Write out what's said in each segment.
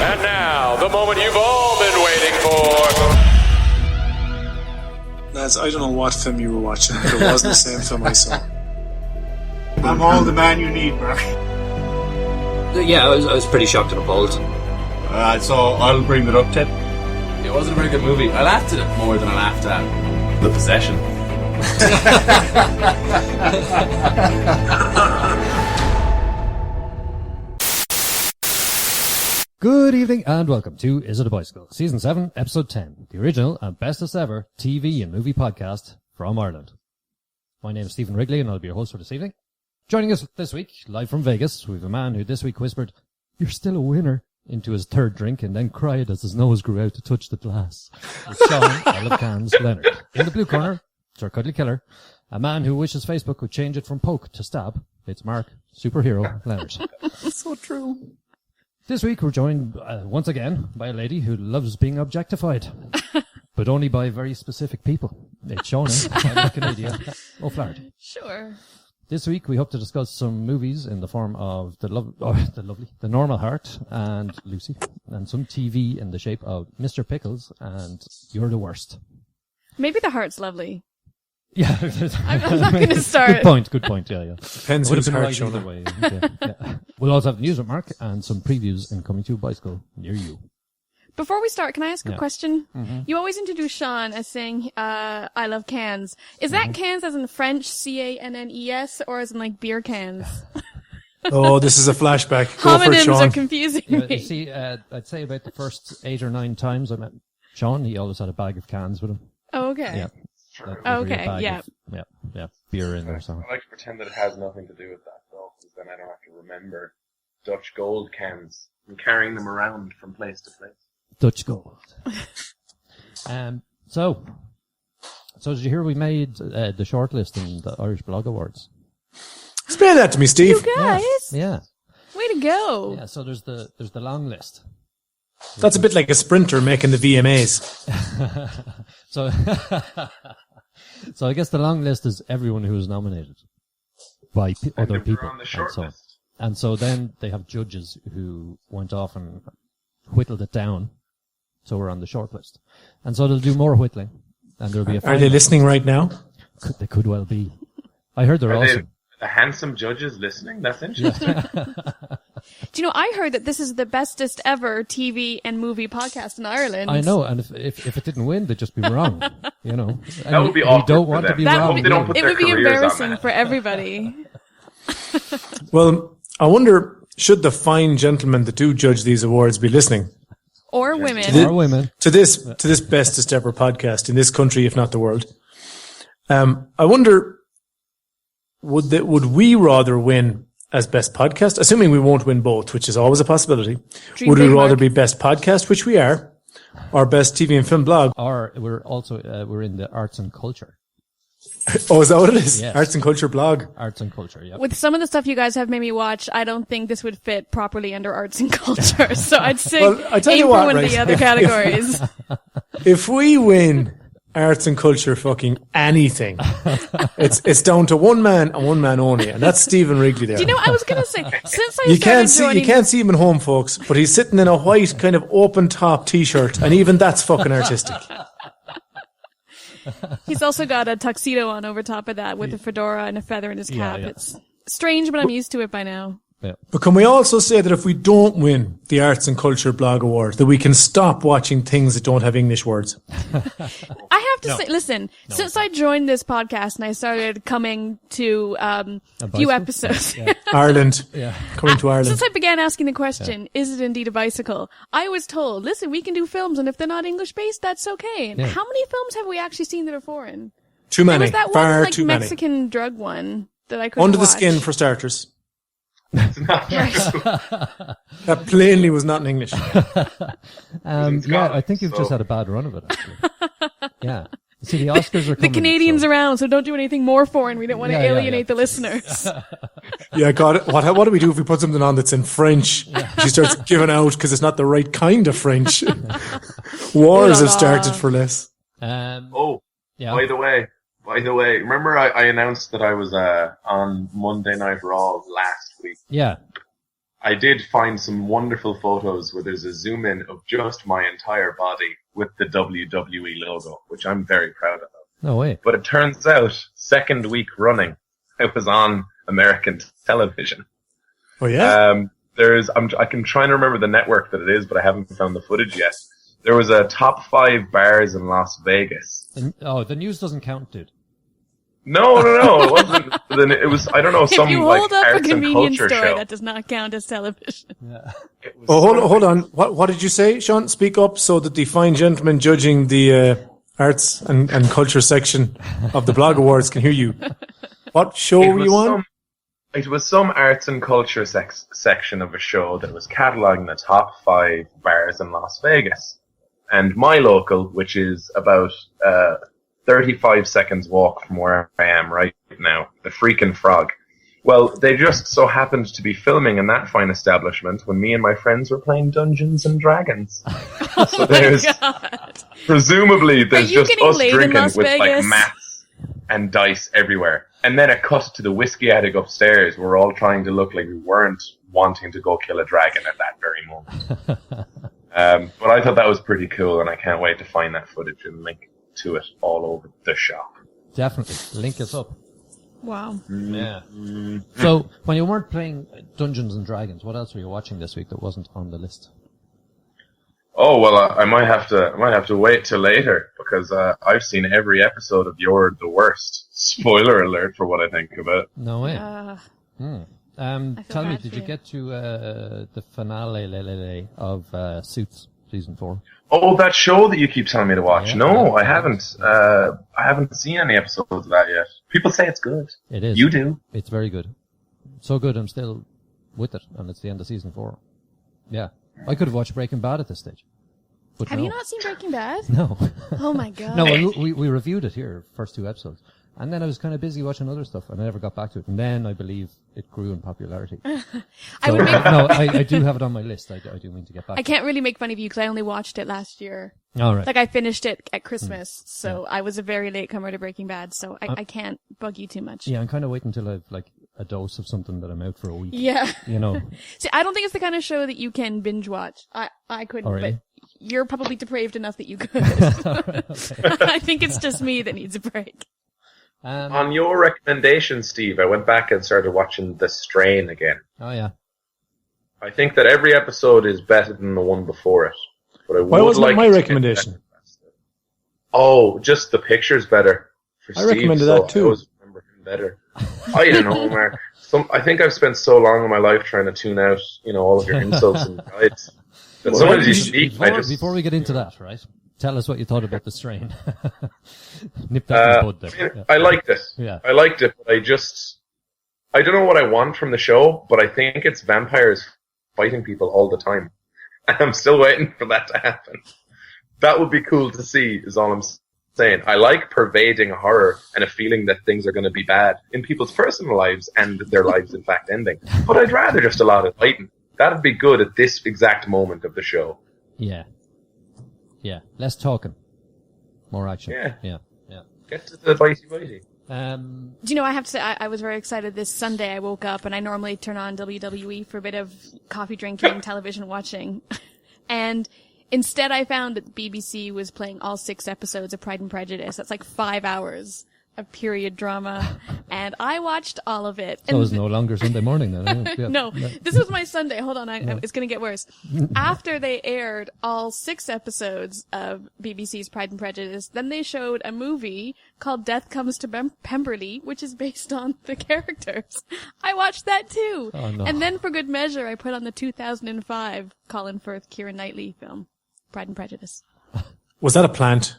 And now, the moment you've all been waiting for. Lads, I don't know what film you were watching, but it wasn't the same film I saw. I'm all the man you need, Mark. Yeah, I was pretty shocked and appalled. So I'll bring it up, Ted. It wasn't a very good movie. I laughed at it more than I laughed at The Possession. Good evening and welcome to Is It a Bicycle? Season 7, Episode 10, the original and bestest ever TV and movie podcast from Ireland. My name is Stephen Wrigley and I'll be your host for this evening. Joining us this week, live from Vegas, we have a man who this week whispered, "You're still a winner," into his third drink and then cried as his nose grew out to touch the glass. It's Sean, Olive Cans, Leonard. In the blue corner, it's our cuddly killer, a man who wishes Facebook would change it from poke to stab. It's Mark, superhero Leonard. So true. This week we're joined once again by a lady who loves being objectified, but only by very specific people. It's Shona, I'm Canadian, O'Flaherty. Sure. This week we hope to discuss some movies in the form of the Normal Heart and Lucy, and some TV in the shape of Mr. Pickles and You're the Worst. Maybe the heart's lovely. Yeah, I'm not going to start. Good point. Yeah. Depends Would who's have been heart right shown either way. Yeah. We'll also have news with Mark and some previews in Coming to a Bicycle near you. Before we start, can I ask a Yeah. question? Mm-hmm. You always introduce Sean as saying, I love cans. Is that cans as in French, C-A-N-N-E-S, or as in like beer cans? Oh, this is a flashback. Go for it, Homonyms Sean. are confusing You me. see, I'd say about the first 8 or 9 times I met Sean, he always had a bag of cans with him. Oh, okay. Yeah. Sure. That was Okay, a bag yeah. of, yeah, beer in there. So. I like to pretend that it has nothing to do with that, though, because then I don't have to remember Dutch gold cans and carrying them around from place to place. Dutch gold. So did you hear we made the shortlist in the Irish Blog Awards? Explain that to me, Steve. You guys, Yeah. way to go. Yeah, so there's the long list. That's a bit like a sprinter making the VMAs. So so I guess the long list is everyone who was nominated by other And people. on the short list. And so then they have judges who went off and whittled it down. So we're on the short list. And so they'll do more whittling. And there'll be a Are final. they listening right now? They could well be. I heard they're Are awesome. they the handsome judges listening? That's interesting. Do you know, I heard that this is the bestest ever TV and movie podcast in Ireland. I know, and if it didn't win, they'd just be wrong. You know, That would be we awkward don't for want to them. be That wrong. would They don't put it their would be careers on embarrassing that. for everybody. Well, I wonder, should the fine gentlemen that do judge these awards be listening Or women. Or women. to this bestest ever podcast in this country, if not the world? I wonder, would we rather win as best podcast, assuming we won't win both, which is always a possibility? Dream Would we big, rather Mark. be best podcast, which we are, or best TV and film blog? Or we're also we're in the arts and culture. Oh, is that what it is? Yes. Arts and culture blog. Arts and culture. Yeah. With some of the stuff you guys have made me watch, I don't think this would fit properly under arts and culture. So I'd say Well, I tell aim you for what, one right, of the other if- categories. If we win arts and culture fucking anything, it's down to one man and one man only, and that's Stephen Wrigley there. Do you know, I was going to say, since I You started can't joining... see him at home, folks, but he's sitting in a white kind of open top t-shirt, and even that's fucking artistic. He's also got a tuxedo on over top of that with a fedora and a feather in his cap. yeah. It's strange, but I'm used to it by now. Yeah. But can we also say that if we don't win the Arts and Culture Blog Award, that we can stop watching things that don't have English words? I have to say, listen, since I joined this podcast and I started coming to few bicycle? episodes, Ireland. Yeah. Coming to Ireland. since I began asking the question, is it indeed a bicycle? I was told, listen, we can do films, and if they're not English based, that's okay. And Yeah. how many films have we actually seen that are foreign? Too There many. was that Far one like too Mexican drug one that I couldn't many. Under the watch. skin, for starters. It's not true. That plainly was not in English. Yeah, I think you've so- just had a bad run of it, actually. Yeah. See, the Oscars are The coming. Canadians so- around, so don't do anything more foreign. We don't want to Yeah, yeah, alienate yeah. the listeners. Yeah, God, what do we do if we put something on that's in French? She starts giving out because it's not the right kind of French. Wars have started for less. Oh, yeah. by the way, remember I announced that I was on Monday Night Raw last week. Yeah. I did find some wonderful photos where there's a zoom in of just my entire body with the WWE logo, which I'm very proud of. No way. But it turns out, second week running, it was on American television. Oh yeah. I can try and remember the network that it is, but I haven't found the footage yet. There was a top 5 bars in Las Vegas. The news doesn't count, dude. No, it wasn't. It was, I don't know, some If you like hold up a arts and convenience culture store, show. that does not count as television. Hold on. What did you say, Sean? Speak up so that the fine gentleman judging the arts and culture section of the Blog Awards can hear you. What show were you on? It was some arts and culture section of a show that was cataloguing the top 5 bars in Las Vegas. And my local, which is about 35 seconds walk from where I am right now, the Freakin' Frog. Well, they just so happened to be filming in that fine establishment when me and my friends were playing Dungeons and Dragons. So there's, presumably, there's you just getting us laid in drinking Las with like Vegas? maths and dice everywhere. And then it cut to the whiskey attic upstairs. We're all trying to look like we weren't wanting to go kill a dragon at that very moment. But I thought that was pretty cool, and I can't wait to find that footage and link to it all over the shop. Definitely. Link us up. Wow. Yeah. So, when you weren't playing Dungeons and Dragons, what else were you watching this week that wasn't on the list? Oh, well, I might have to wait till later, because I've seen every episode of You're the Worst. Spoiler alert for what I think about it. No way. Tell me, bad did for you you. get to the finale of Suits season 4? Oh, that show that you keep telling me to watch. Yeah, No, yeah. I haven't. I haven't seen any episodes of that yet. People say it's good. It is. You do. It's very good. So good, I'm still with it, and it's the end of season 4. Yeah. I could have watched Breaking Bad at this stage. But Have no. you not seen Breaking Bad? No. Oh my god. No, we reviewed it here, first 2 episodes. And then I was kind of busy watching other stuff, and I never got back to it. And then I believe it grew in popularity. I would make. I do have it on my list. I do mean to get back I to can't really make fun of you because I only watched it last year. it. All right. Like I finished it at Christmas, so I was a very late comer to Breaking Bad. So I can't bug you too much. Yeah, I'm kind of waiting until I've like a dose of something that I'm out for a week. Yeah. You know. See, I don't think it's the kind of show that you can binge watch. I couldn't, Oh, really? but you're probably depraved enough that you could. Right, okay. I think it's just me that needs a break. On your recommendation, Steve, I went back and started watching The Strain again. Oh yeah. I think that every episode is better than the one before it. But Why would wasn't like it my to get recommendation? better. Oh, just the picture's better. For I Steve, recommended so that too. I always remember him better. I don't know, Mark. I think I've spent so long in my life trying to tune out, all of your insults and guides. That sometimes you speak, Before we get into that, right? Tell us what you thought about The Strain. Nip that in the bud there. Yeah. I liked it. Yeah. I liked it, but I don't know what I want from the show, but I think it's vampires fighting people all the time. And I'm still waiting for that to happen. That would be cool to see, is all I'm saying. I like pervading horror and a feeling that things are going to be bad in people's personal lives and their lives in fact ending. But I'd rather just a lot of fighting. That'd be good at this exact moment of the show. Yeah. Yeah. Less talking. More action. Yeah. Yeah. Yeah. Get to the bitey. Do you know, I have to say, I was very excited this Sunday. I woke up and I normally turn on WWE for a bit of coffee drinking, television watching. And instead I found that BBC was playing all 6 episodes of Pride and Prejudice. That's like 5 hours of period drama. And I watched all of it. So it's no longer Sunday morning then. Yeah. No, this was my Sunday. Hold on, it's going to get worse. After they aired all 6 episodes of BBC's Pride and Prejudice, then they showed a movie called Death Comes to Pemberley, which is based on the characters. I watched that too. Oh, no. And then for good measure, I put on the 2005 Colin Firth, Keira Knightley film, Pride and Prejudice. Was that a plant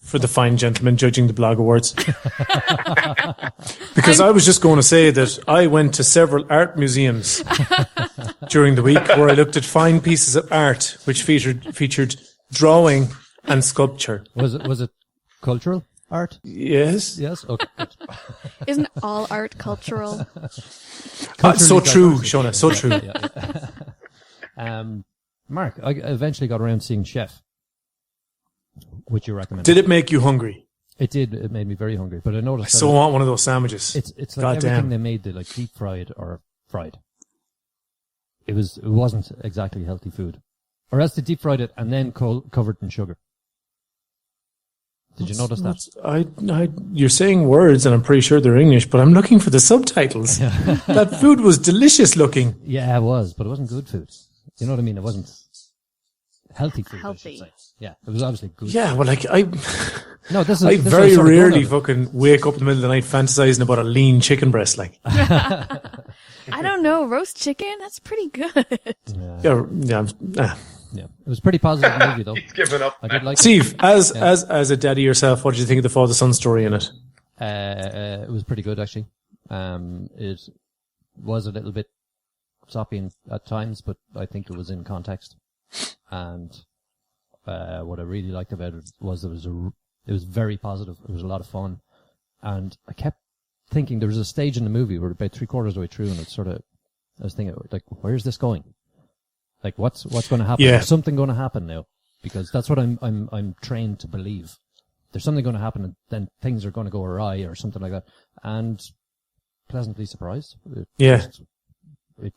for the fine gentleman judging the Blog Awards? Because I was just going to say that I went to several art museums during the week where I looked at fine pieces of art which featured drawing and sculpture. Was it cultural art? Yes. Yes. Okay. Good. Isn't all art cultural? So true, Shona, so true. Yeah. Mark, I eventually got around seeing Chef, which you recommended. Did it make you hungry? It did. It made me very hungry. But I I noticed so want one of those sandwiches. it's like God everything damn. they made, they like deep fried or fried. it wasn't exactly healthy food. Or else they deep fried it and then covered in sugar. Did you notice that? You're saying words and I'm pretty sure they're English, but I'm looking for the subtitles. That food was delicious looking. Yeah, it was, but it wasn't good food. You know what I mean? It wasn't healthy food. Healthy. I should say. Yeah, it was obviously good. Yeah, well, like I very rarely fucking wake up in the middle of the night fantasizing about a lean chicken breast. Like, I don't know, roast chicken? That's pretty good. Yeah, it was a pretty positive movie though. He's given up. I did like Steve, as a daddy yourself, what did you think of the father-son story in it? it was pretty good actually. It was a little bit soppy at times, but I think it was in context. And what I really liked about it was it was very positive. It was a lot of fun, and I kept thinking there was a stage in the movie where about 3/4 of the way through, and I was thinking like, where is this going? Like, what's going to happen? Yeah. There's something going to happen now, because that's what I'm trained to believe. There's something going to happen, and then things are going to go awry or something like that. And pleasantly surprised. It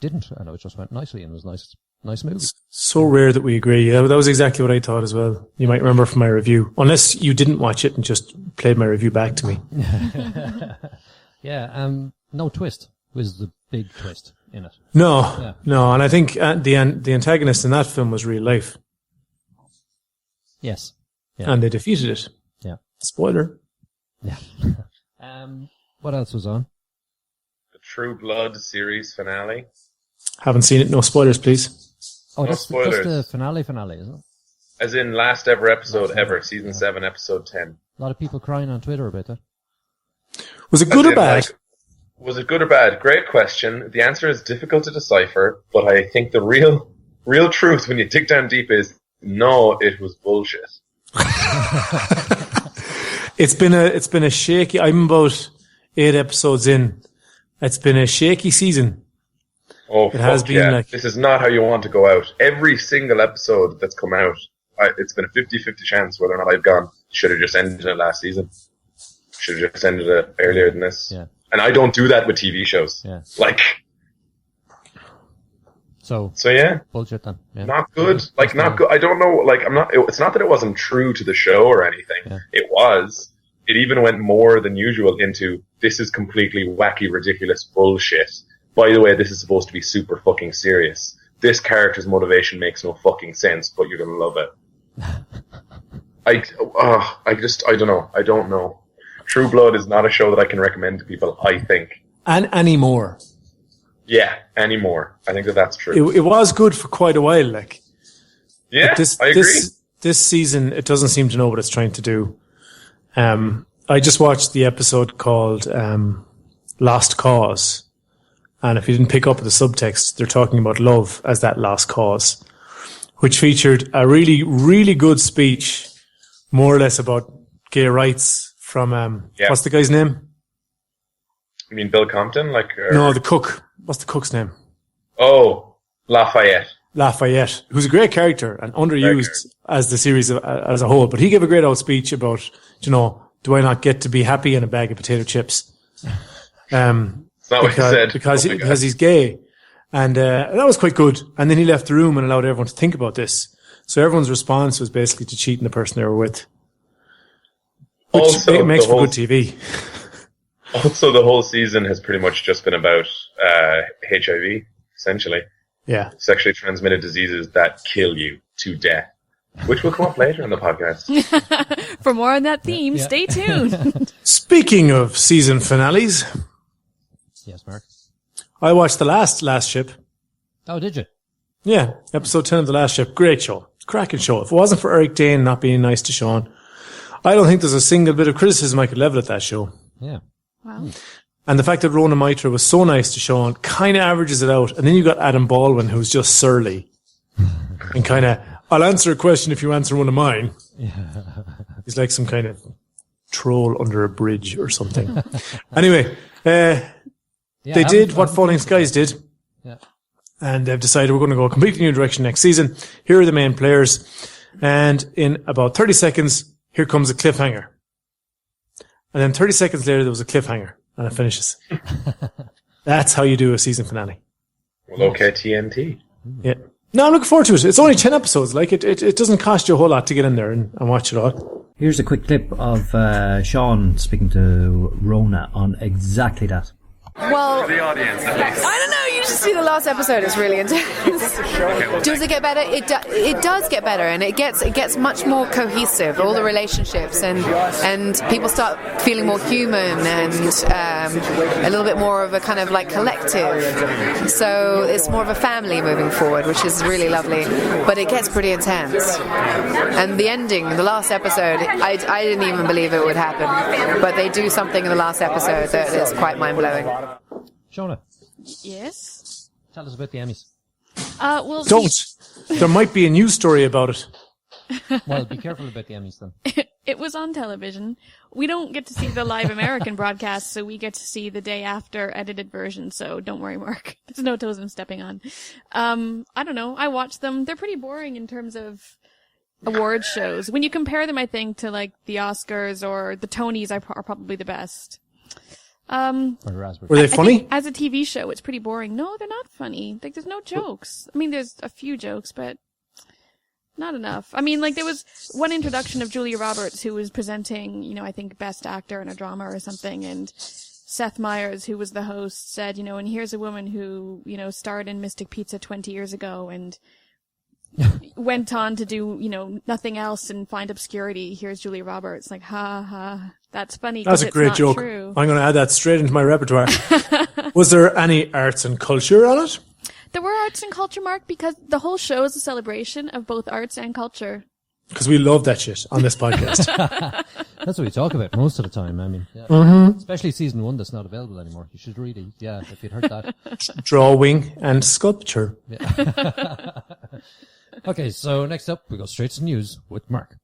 didn't, and it just went nicely, and it was nice movie. So rare that we agree. Yeah, that was exactly what I thought as well. You might remember from my review, unless you didn't watch it and just played my review back to me. Yeah, no twist was the big twist in it. No, and I think the antagonist in that film was real life. Yes. Yeah. And they defeated it. Yeah. Spoiler. Yeah. What else was on? The True Blood series finale. Haven't seen it. No spoilers, please. Oh, No that's spoilers. the finale, isn't it? As in last ever episode ever, season 7, episode 10. A lot of people crying on Twitter about that. Was it good or bad? Was it good or bad? Great question. The answer is difficult to decipher, but I think the real truth when you dig down deep is no, it was bullshit. It's been a shaky. I'm about 8 episodes in. It's been a shaky season. Oh, it has been like, this is not how you want to go out. Every single episode that's come out, it's been a 50-50 chance whether or not I've gone, should have just ended it last season. Should have just ended it earlier than this. Yeah. And I don't do that with TV shows. Yeah. Like. So yeah. Bullshit then. Yeah. Not good. Like, not good. I don't know. Like, it's not that it wasn't true to the show or anything. Yeah. It was. It even went more than usual into, this is completely wacky, ridiculous bullshit. By the way, this is supposed to be super fucking serious. This character's motivation makes no fucking sense, but you're gonna love it. I don't know. I don't know. True Blood is not a show that I can recommend to people, I think. And anymore. Yeah, anymore. I think that's true. It was good for quite a while, like. Yeah, I agree. This season, it doesn't seem to know what it's trying to do. I just watched the episode called Lost Cause. And if you didn't pick up the subtext, they're talking about love as that lost cause, which featured a really, really good speech, more or less about gay rights from, what's the guy's name? You mean Bill Compton? No, the cook. What's the cook's name? Oh, Lafayette, who's a great character and underused as the series as a whole. But he gave a great old speech about, do I not get to be happy in a bag of potato chips? It's not what he said. Because he's gay. And that was quite good. And then he left the room and allowed everyone to think about this. So everyone's response was basically to cheating the person they were with. Which Also, makes for good TV. Also, the whole season has pretty much just been about HIV, essentially. Yeah. Sexually transmitted diseases that kill you to death. Which will come up later in the podcast. For more on that theme, stay tuned. Speaking of season finales. Yes, Mark. I watched the last ship. Oh, did you? Yeah, episode 10 of The Last Ship. Great show. Cracking show. If it wasn't for Eric Dane not being nice to Sean, I don't think there's a single bit of criticism I could level at that show. Yeah. Wow. And the fact that Rona Mitra was so nice to Sean kind of averages it out. And then you got Adam Baldwin, who's just surly. And kind of, I'll answer a question if you answer one of mine. Yeah. He's like some kind of troll under a bridge or something. Anyway, they did what Falling Skies did. Yeah. And they've decided we're going to go a completely new direction next season. Here are the main players. And in about 30 seconds, here comes a cliffhanger. And then 30 seconds later, there was a cliffhanger. And it finishes. That's how you do a season finale. Well, okay, TNT. Yeah. No, I'm looking forward to it. It's only 10 episodes. Like, it doesn't cost you a whole lot to get in there and watch it all. Here's a quick clip of Sean speaking to Rona on exactly that. Well, I don't know. You should see the last episode. It's really intense. Does it get better? It does get better, and it gets much more cohesive. All the relationships and people start feeling more human and a little bit more of a kind of like collective. So it's more of a family moving forward, which is really lovely. But it gets pretty intense. And the ending, the last episode, I didn't even believe it would happen. But they do something in the last episode that is quite mind blowing. Shona, Yes? tell us about the Emmys. Well, Don't. There might be a news story about it. Well, be careful about the Emmys then. it was on television. We don't get to see the live American broadcast, so we get to see the day after edited version, so don't worry, Mark. There's no toes I'm stepping on. I don't know. I watch them. They're pretty boring in terms of award shows. When you compare them, I think, to like the Oscars or the Tonys are probably the best. Were they funny? As a TV show, it's pretty boring. No, they're not funny. Like, there's no jokes. I mean, there's a few jokes, but not enough. I mean, like, there was one introduction of Julia Roberts, who was presenting, you know, I think Best Actor in a Drama or something, and Seth Meyers, who was the host, said, you know, and here's a woman who, you know, starred in Mystic Pizza 20 years ago and went on to do, you know, nothing else and find obscurity. Here's Julia Roberts. Like, ha ha. That's funny. That's a great joke. True. I'm going to add that straight into my repertoire. Was there any arts and culture on it? There were arts and culture, Mark, because the whole show is a celebration of both arts and culture. Because we love that shit on this podcast. That's what we talk about most of the time. I mean, yeah. Especially season 1 that's not available anymore. You should really, if you'd heard that. Drawing and sculpture. Yeah. Okay, so next up, we go straight to news with Mark.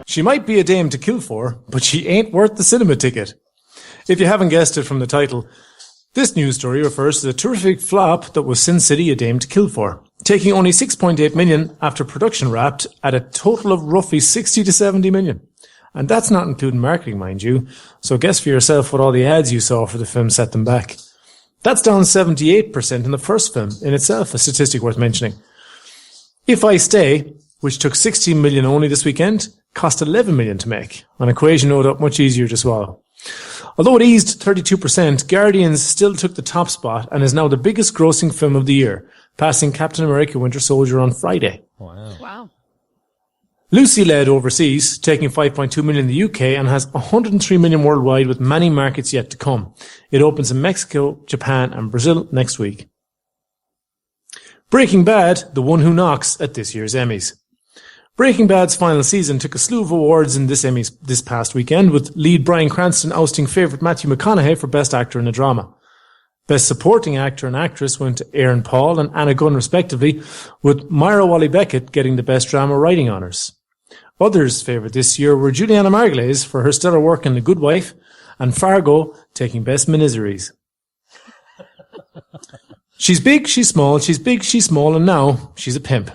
She might be a dame to kill for, but she ain't worth the cinema ticket. If you haven't guessed it from the title, this news story refers to the terrific flop that was Sin City: A Dame to Kill For, taking only 6.8 million after production wrapped at a total of roughly 60 to 70 million. And that's not including marketing, mind you, so guess for yourself what all the ads you saw for the film set them back. That's down 78% in the first film, in itself a statistic worth mentioning. If I Stay, which took 16 million only this weekend, cost 11 million to make, an equation no doubt much easier to swallow. Although it eased 32%, Guardians still took the top spot and is now the biggest grossing film of the year, passing Captain America Winter Soldier on Friday. Wow. Lucy led overseas, taking 5.2 million in the UK and has 103 million worldwide with many markets yet to come. It opens in Mexico, Japan and Brazil next week. Breaking Bad, the one who knocks at this year's Emmys. Breaking Bad's final season took a slew of awards in this Emmys this past weekend, with lead Bryan Cranston ousting favourite Matthew McConaughey for Best Actor in a Drama. Best Supporting Actor and Actress went to Aaron Paul and Anna Gunn respectively, with Myra Walley-Beckett getting the Best Drama Writing honours. Others favoured this year were Juliana Margulies for her stellar work in The Good Wife, and Fargo taking Best Miniseries. She's big, she's small, she's big, she's small, and now she's a pimp.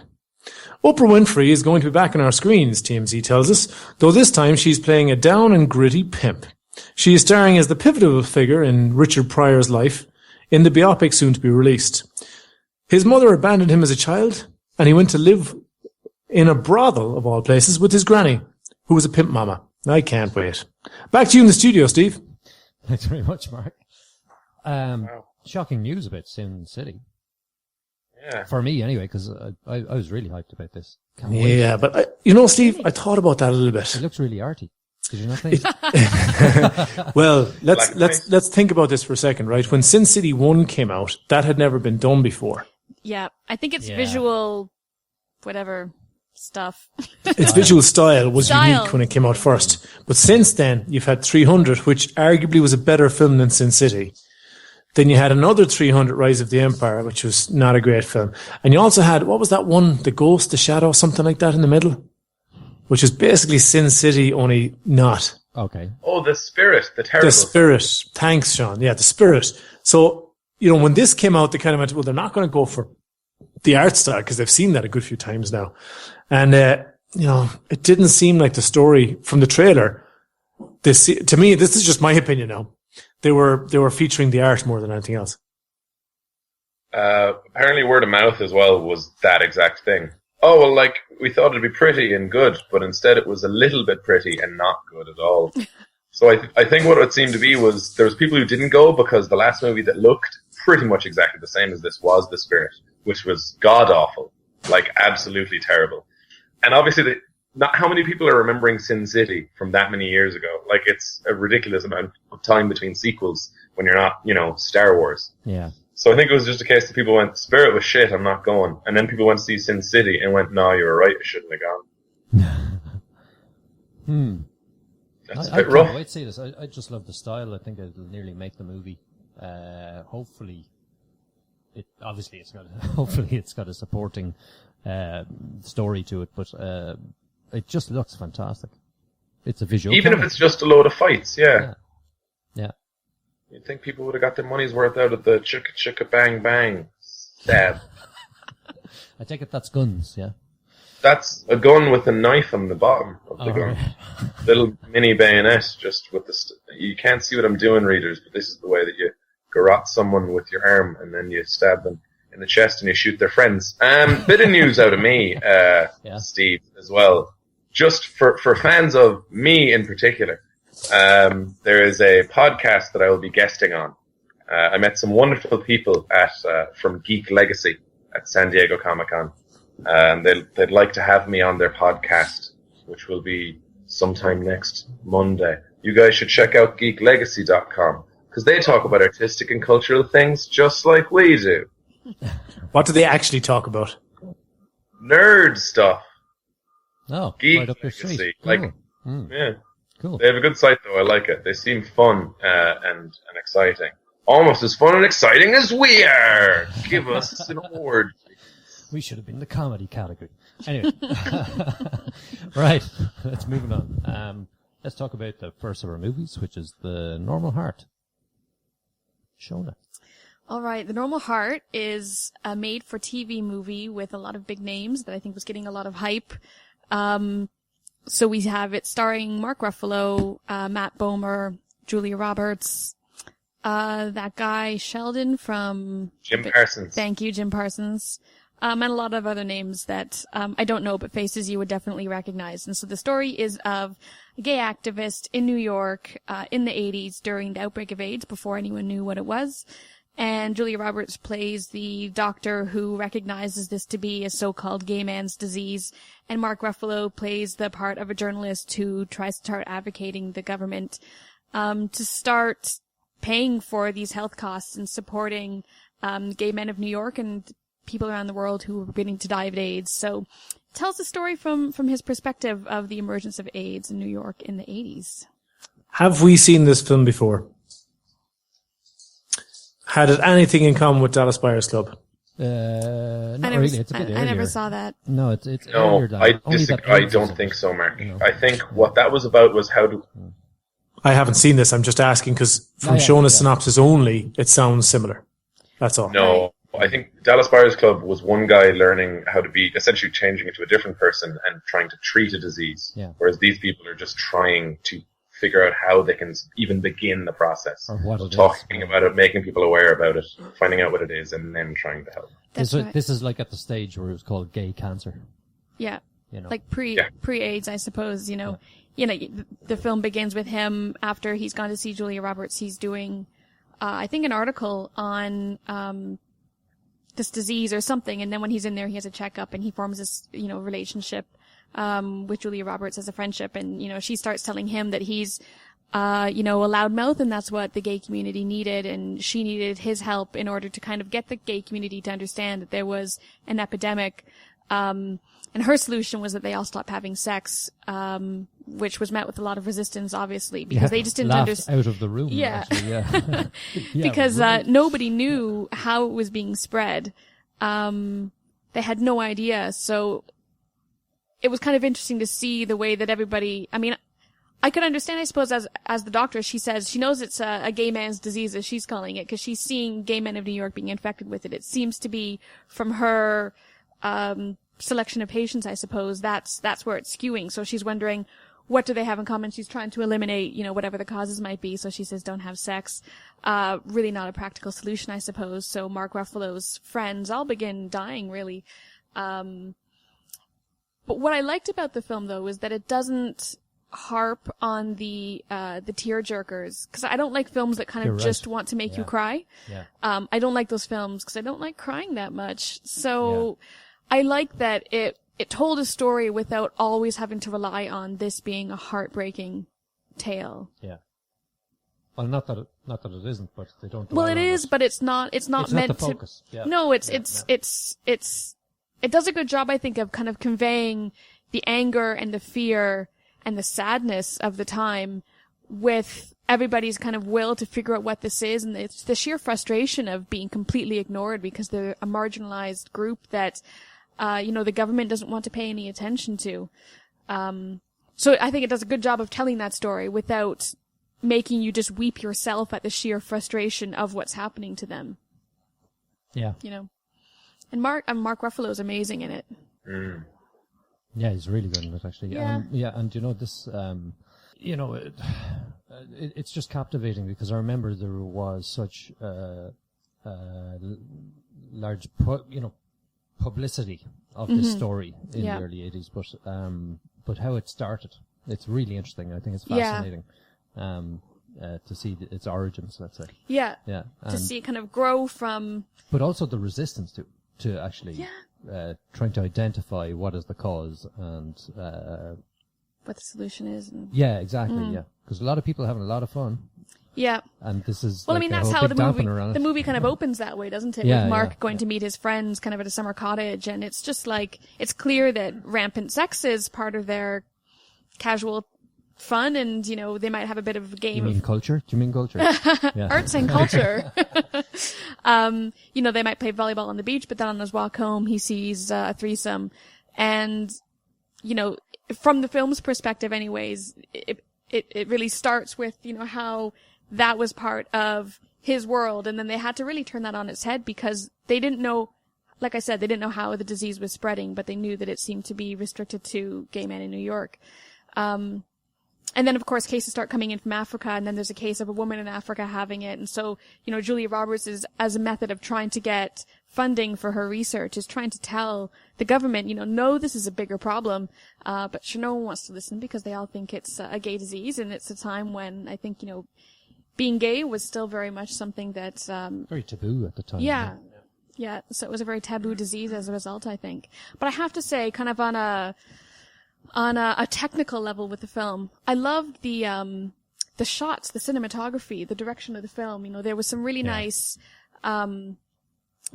Oprah Winfrey is going to be back on our screens, TMZ tells us, though this time she's playing a down and gritty pimp. She is starring as the pivotal figure in Richard Pryor's life in the biopic soon to be released. His mother abandoned him as a child, and he went to live in a brothel, of all places, with his granny, who was a pimp mama. I can't wait. Back to you in the studio, Steve. Thanks very much, Mark. Shocking news about Sin City. Yeah. For me, anyway, because I was really hyped about this. Can't wait. Yeah, but Steve, I thought about that a little bit. It looks really arty. Did you not think? Well, let's think about this for a second, right? When Sin City 1 came out, that had never been done before. Yeah, I think it's visual, whatever stuff. Its visual style was unique when it came out first. But since then, you've had 300, which arguably was a better film than Sin City. Then you had another 300, Rise of the Empire, which was not a great film. And you also had, what was that one? The Ghost, The Shadow, something like that in the middle? Which is basically Sin City, only not. Okay. Oh, The Spirit, the terrible. The Spirit. Thanks, Sean. Yeah, The Spirit. So, when this came out, they kind of went, well, they're not going to go for the art style because they've seen that a good few times now. And, it didn't seem like the story from the trailer. To me, this is just my opinion now. they were featuring the art more than anything else. Apparently word of mouth as well was that exact thing. Oh, well, like, we thought it'd be pretty and good, but instead it was a little bit pretty and not good at all. So I think what it seemed to be was there was people who didn't go because the last movie that looked pretty much exactly the same as this was The Spirit, which was god-awful. Like, absolutely terrible. And obviously, not how many people are remembering Sin City from that many years ago? Like, it's a ridiculous amount of time between sequels when you're not, Star Wars. Yeah. So I think it was just a case that people went, Spirit was shit, I'm not going. And then people went to see Sin City and went, no, you were right, I shouldn't have gone. That's a bit rough. I can't wait to see this. I just love the style. I think it'll nearly make the movie. Hopefully, it's got a supporting story to it, but it just looks fantastic. It's a visual. Even if it's just a load of fights, yeah. You'd think people would have got their money's worth out of the chicka chicka bang bang stab. I take it that's guns, yeah? That's a gun with a knife on the bottom of the gun. Right. Little mini bayonet, just with the... you can't see what I'm doing, readers, but this is the way that you garrote someone with your arm, and then you stab them in the chest and you shoot their friends. Bit of news out of me, Steve, as well. Just for fans of me in particular. There is a podcast that I will be guesting on. I met some wonderful people from Geek Legacy at San Diego Comic-Con. And they'd like to have me on their podcast, which will be sometime next Monday. You guys should check out geeklegacy.com, because they talk about artistic and cultural things just like we do. What do they actually talk about? Nerd stuff. Oh, Geek right up your Legacy. street. Like, Cool. yeah. Cool. They have a good site though, I like it. They seem fun, and exciting. Almost as fun and exciting as we are! Give us an award. We should have been the comedy category. Anyway. Right. Let's move on. Let's talk about the first of our movies, which is The Normal Heart. Shona. All right. The Normal Heart is a made-for-TV movie with a lot of big names that I think was getting a lot of hype. So we have it starring Mark Ruffalo, Matt Bomer, Julia Roberts, that guy Sheldon from... Jim Parsons. Thank you, Jim Parsons. And a lot of other names that I don't know, but faces you would definitely recognize. And so the story is of a gay activist in New York in the 80s during the outbreak of AIDS, before anyone knew what it was. And Julia Roberts plays the doctor who recognizes this to be a so-called gay man's disease. And Mark Ruffalo plays the part of a journalist who tries to start advocating the government to start paying for these health costs and supporting gay men of New York and people around the world who were beginning to die of AIDS. So it tells the story from his perspective of the emergence of AIDS in New York in the 80s. Have we seen this film before? Had it anything in common with Dallas Buyers Club? Not really. It's a bit earlier. I never saw that. No, it's No, earlier. I disagree. I don't think so, Mark. I think what that was about was how to... I haven't seen this. I'm just asking because from Shona's synopsis only, it sounds similar. That's all. No, I think Dallas Buyers Club was one guy learning how to be, essentially changing into a different person and trying to treat a disease. Yeah. Whereas these people are just trying to figure out how they can even begin the process. Or what it is. Talking about it, making people aware about it, finding out what it is, and then trying to help. That's right. This is like at the stage where it was called gay cancer. Yeah. You know. Like pre-AIDS, I suppose, you know. You know, the film begins with him after he's gone to see Julia Roberts. He's doing, I think, an article on this disease or something. And then when he's in there, he has a checkup and he forms this, relationship with Julia Roberts as a friendship. And, she starts telling him that he's, a loudmouth, and that's what the gay community needed. And she needed his help in order to kind of get the gay community to understand that there was an epidemic. And her solution was that they all stop having sex, which was met with a lot. Of resistance, obviously, because they just didn't understand. Out of the room. Yeah, actually, because nobody knew how it was being spread. They had no idea, so it was kind of interesting to see the way that everybody. I mean, I could understand, I suppose, as the doctor, she says she knows it's a gay man's disease, as she's calling it, because she's seeing gay men of New York being infected with it. It seems to be from her. Selection of patients, I suppose, that's where it's skewing. So she's wondering, what do they have in common? She's trying to eliminate, you know, whatever the causes might be. So she says, don't have sex. Really not a practical solution, I suppose. So Mark Ruffalo's friends all begin dying, really. But what I liked about the film, though, is that it doesn't harp on the tearjerkers, because I don't like films that kind of just want to make you cry. Yeah. I don't like those films because I don't like crying that much. So I like that it told a story without always having to rely on this being a heartbreaking tale. Yeah. Well, not that it isn't, but they don't. Well, it is, but it's not meant the focus. to. Yeah. No, it does a good job, I think, of kind of conveying the anger and the fear and the sadness of the time with everybody's kind of will to figure out what this is, and it's the sheer frustration of being completely ignored because they're a marginalized group that, you know, the government doesn't want to pay any attention to. So I think it does a good job of telling that story without making you just weep yourself at the sheer frustration of what's happening to them. Yeah. You know? And Mark Ruffalo's amazing in it. Mm. Yeah, he's really good in it, actually. Yeah. And you know, this, you know, it's just captivating because I remember there was such, large, publicity of this story in the early 80s, but how it started, it's really interesting. I think it's fascinating, to see its origins, let's say. Yeah. Yeah. To see it kind of grow from... But also the resistance to actually trying to identify what is the cause and what the solution is. And... Yeah, exactly. Yeah, because a lot of people are having a lot of fun. Yeah. And this is well, like I mean, a that's whole how big the movie kind of opens that way, doesn't it? Yeah, With Mark going to meet his friends kind of at a summer cottage, and it's just like it's clear that rampant sex is part of their casual fun, and you know they might have a bit of a game. You mean culture? Do you mean culture? Yeah. Arts and culture. You know, they might play volleyball on the beach, but then on his walk home, he sees a threesome. And, you know, from the film's perspective anyways, it really starts with, you know, how that was part of his world. And then they had to really turn that on its head because they didn't know, like I said, they didn't know how the disease was spreading, but they knew that it seemed to be restricted to gay men in New York. And then, of course, cases start coming in from Africa, and then there's a case of a woman in Africa having it. And so, you know, Julia Roberts is, as a method of trying to get funding for her research, is trying to tell the government, you know, no, this is a bigger problem. But sure, no one wants to listen because they all think it's a gay disease. And it's a time when I think, you know, being gay was still very much something that's, very taboo at the time. Yeah. Yeah. So it was a very taboo disease as a result, I think. But I have to say, kind of on a technical level with the film, I loved the shots, the cinematography, the direction of the film. You know, there was some really nice, God,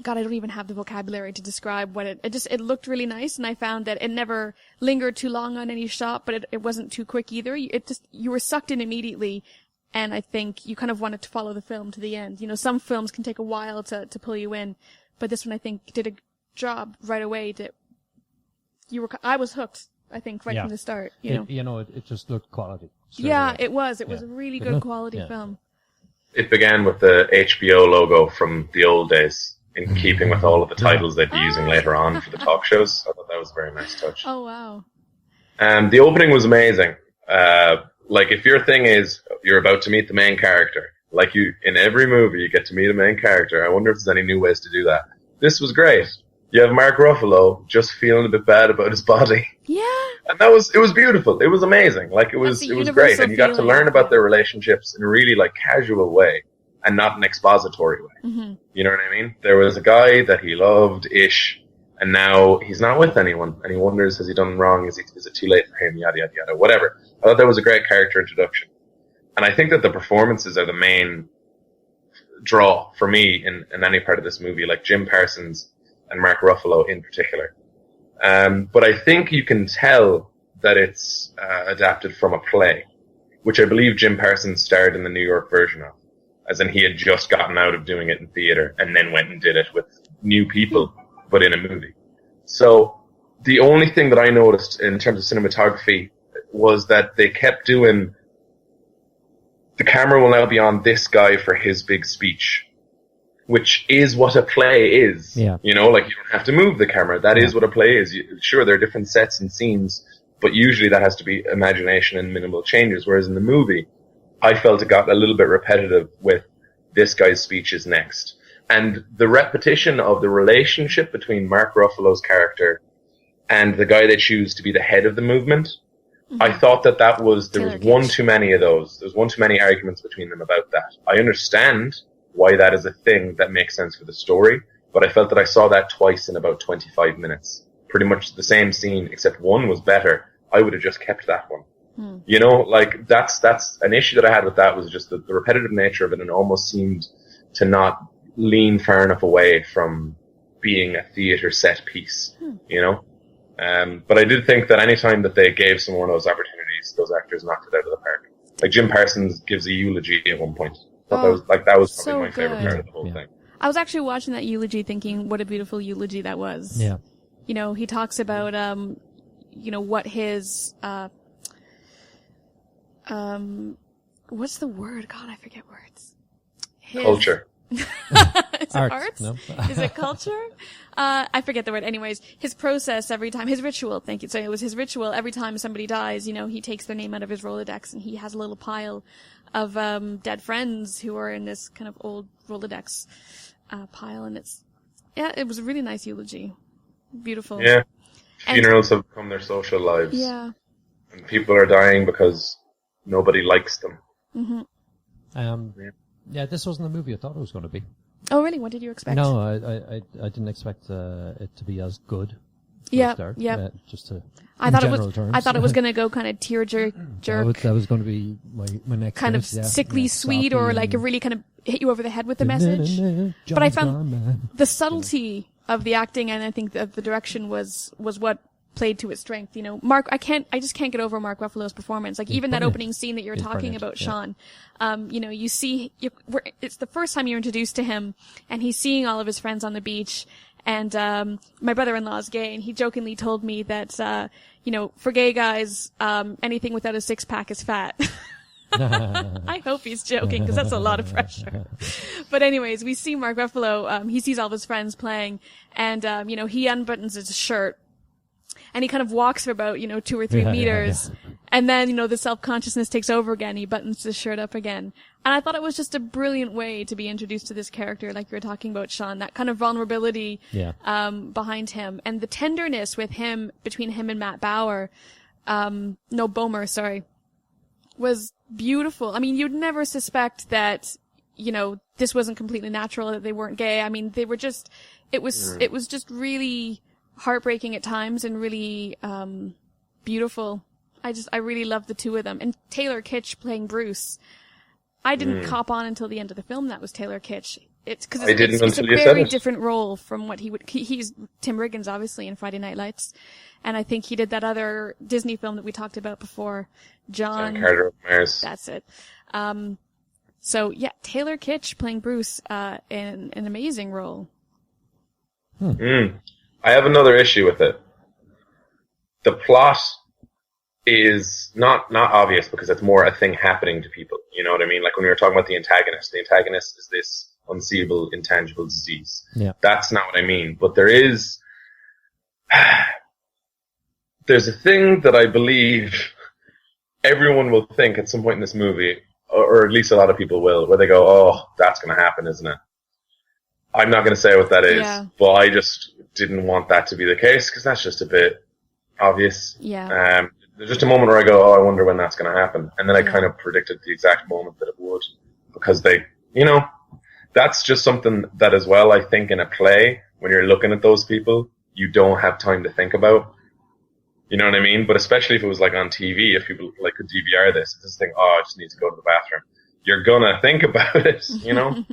I don't even have the vocabulary to describe what it looked really nice, and I found that it never lingered too long on any shot, but it wasn't too quick either. You were sucked in immediately, and I think you kind of wanted to follow the film to the end. You know, some films can take a while to pull you in, but this one I think did a job right away I was hooked. I think right from the start, you know. It just looked quality. Yeah, it was. It was a really good quality film. It began with the HBO logo from the old days, in keeping with all of the titles they'd be using later on for the talk shows. I thought that was a very nice touch. Oh, wow. The opening was amazing. Like, if your thing is you're about to meet the main character, like in every movie you get to meet a main character. I wonder if there's any new ways to do that. This was great. You have Mark Ruffalo just feeling a bit bad about his body. Yeah. And it was beautiful. It was amazing. Like, it was great. And you got to learn about their relationships in a really, like, casual way and not an expository way. Mm-hmm. You know what I mean? There was a guy that he loved-ish, and now he's not with anyone, and he wonders, has he done wrong? Is it too late for him? Yada, yada, yada, whatever. I thought that was a great character introduction. And I think that the performances are the main draw for me in any part of this movie, like Jim Parsons and Mark Ruffalo in particular. But I think you can tell that it's adapted from a play, which I believe Jim Parsons starred in the New York version of, as in he had just gotten out of doing it in theater and then went and did it with new people, but in a movie. So the only thing that I noticed in terms of cinematography was that they kept doing, the camera will now be on this guy for his big speech, which is what a play is. Yeah. You know, like, you don't have to move the camera. That is what a play is. Sure, there are different sets and scenes, but usually that has to be imagination and minimal changes, whereas in the movie, I felt it got a little bit repetitive with this guy's speech is next. And the repetition of the relationship between Mark Ruffalo's character and the guy they choose to be the head of the movement, I thought there was one too many of those. There was one too many arguments between them about that. I understand why that is a thing that makes sense for the story, but I felt that I saw that twice in about 25 minutes. Pretty much the same scene, except one was better. I would have just kept that one. You know, like, that's an issue that I had with that, was just the repetitive nature of it, and almost seemed to not lean far enough away from being a theatre set piece, you know? But I did think that any time that they gave someone those opportunities, those actors knocked it out of the park. Like, Jim Parsons gives a eulogy at one point. That was probably so my favorite part of the whole Yeah. thing. I was actually watching that eulogy thinking, what a beautiful eulogy that was. Yeah. You know, he talks about, you know, what his, what's the word? God, I forget words. Culture. Is it arts? No. Is it culture? I forget the word. Anyways, his process every time, his ritual, thank you. So it was his ritual every time somebody dies, you know, he takes their name out of his Rolodex and he has a little pile of, dead friends who are in this kind of old Rolodex, pile. And it was a really nice eulogy. Beautiful. Yeah. Funerals have become their social lives. Yeah. And people are dying because nobody likes them. Yeah, this wasn't the movie I thought it was going to be. Oh, really? What did you expect? No, I didn't expect it to be as good. Yeah, just to. I thought it was going to go kind of tear jerk. That was going to be my next kind of sickly sweet, or like it really kind of hit you over the head with the message. But I found the subtlety of the acting, and I think the direction was what played to its strength. You know, I just can't get over Mark Ruffalo's performance. Like, even that opening scene that you're talking about, Sean, you know, you see, it's the first time you're introduced to him, and he's seeing all of his friends on the beach, and, my brother-in-law's gay, and he jokingly told me that, you know, for gay guys, anything without a six-pack is fat. I hope he's joking, because that's a lot of pressure. But anyways, we see Mark Ruffalo, he sees all of his friends playing, and, you know, he unbuttons his shirt, and he kind of walks for about, you know, 2 or 3 meters. And then, you know, the self-consciousness takes over again. He buttons his shirt up again. And I thought it was just a brilliant way to be introduced to this character, like you were talking about, Sean. That kind of vulnerability, behind him. And the tenderness with him, between him and Matt Bomer, was beautiful. I mean, you'd never suspect that, you know, this wasn't completely natural, that they weren't gay. I mean, they were just, it was just really heartbreaking at times and really beautiful. I really loved the two of them. And Taylor Kitsch playing Bruce. I didn't cop on until the end of the film that was Taylor Kitsch. It's because it's a very different role from what he's Tim Riggins, obviously, in Friday Night Lights. And I think he did that other Disney film that we talked about before, John Carter of Mars. That's it. So yeah, Taylor Kitsch playing Bruce, in an amazing role. I have another issue with it. The plot is not obvious because it's more a thing happening to people. You know what I mean? Like when we were talking about the antagonist is this unseeable, intangible disease. Yeah. That's not what I mean. But there's a thing that I believe everyone will think at some point in this movie, or at least a lot of people will, where they go, oh, that's going to happen, isn't it? I'm not going to say what that is, but I just didn't want that to be the case because that's just a bit obvious. Yeah. There's just a moment where I go, oh, I wonder when that's going to happen. And then I kind of predicted the exact moment that it would because they, you know, that's just something that as well, I think in a play, when you're looking at those people, you don't have time to think about. You know what I mean? But especially if it was like on TV, if people like could DVR this thing, oh, I just need to go to the bathroom. You're gonna think about it, you know?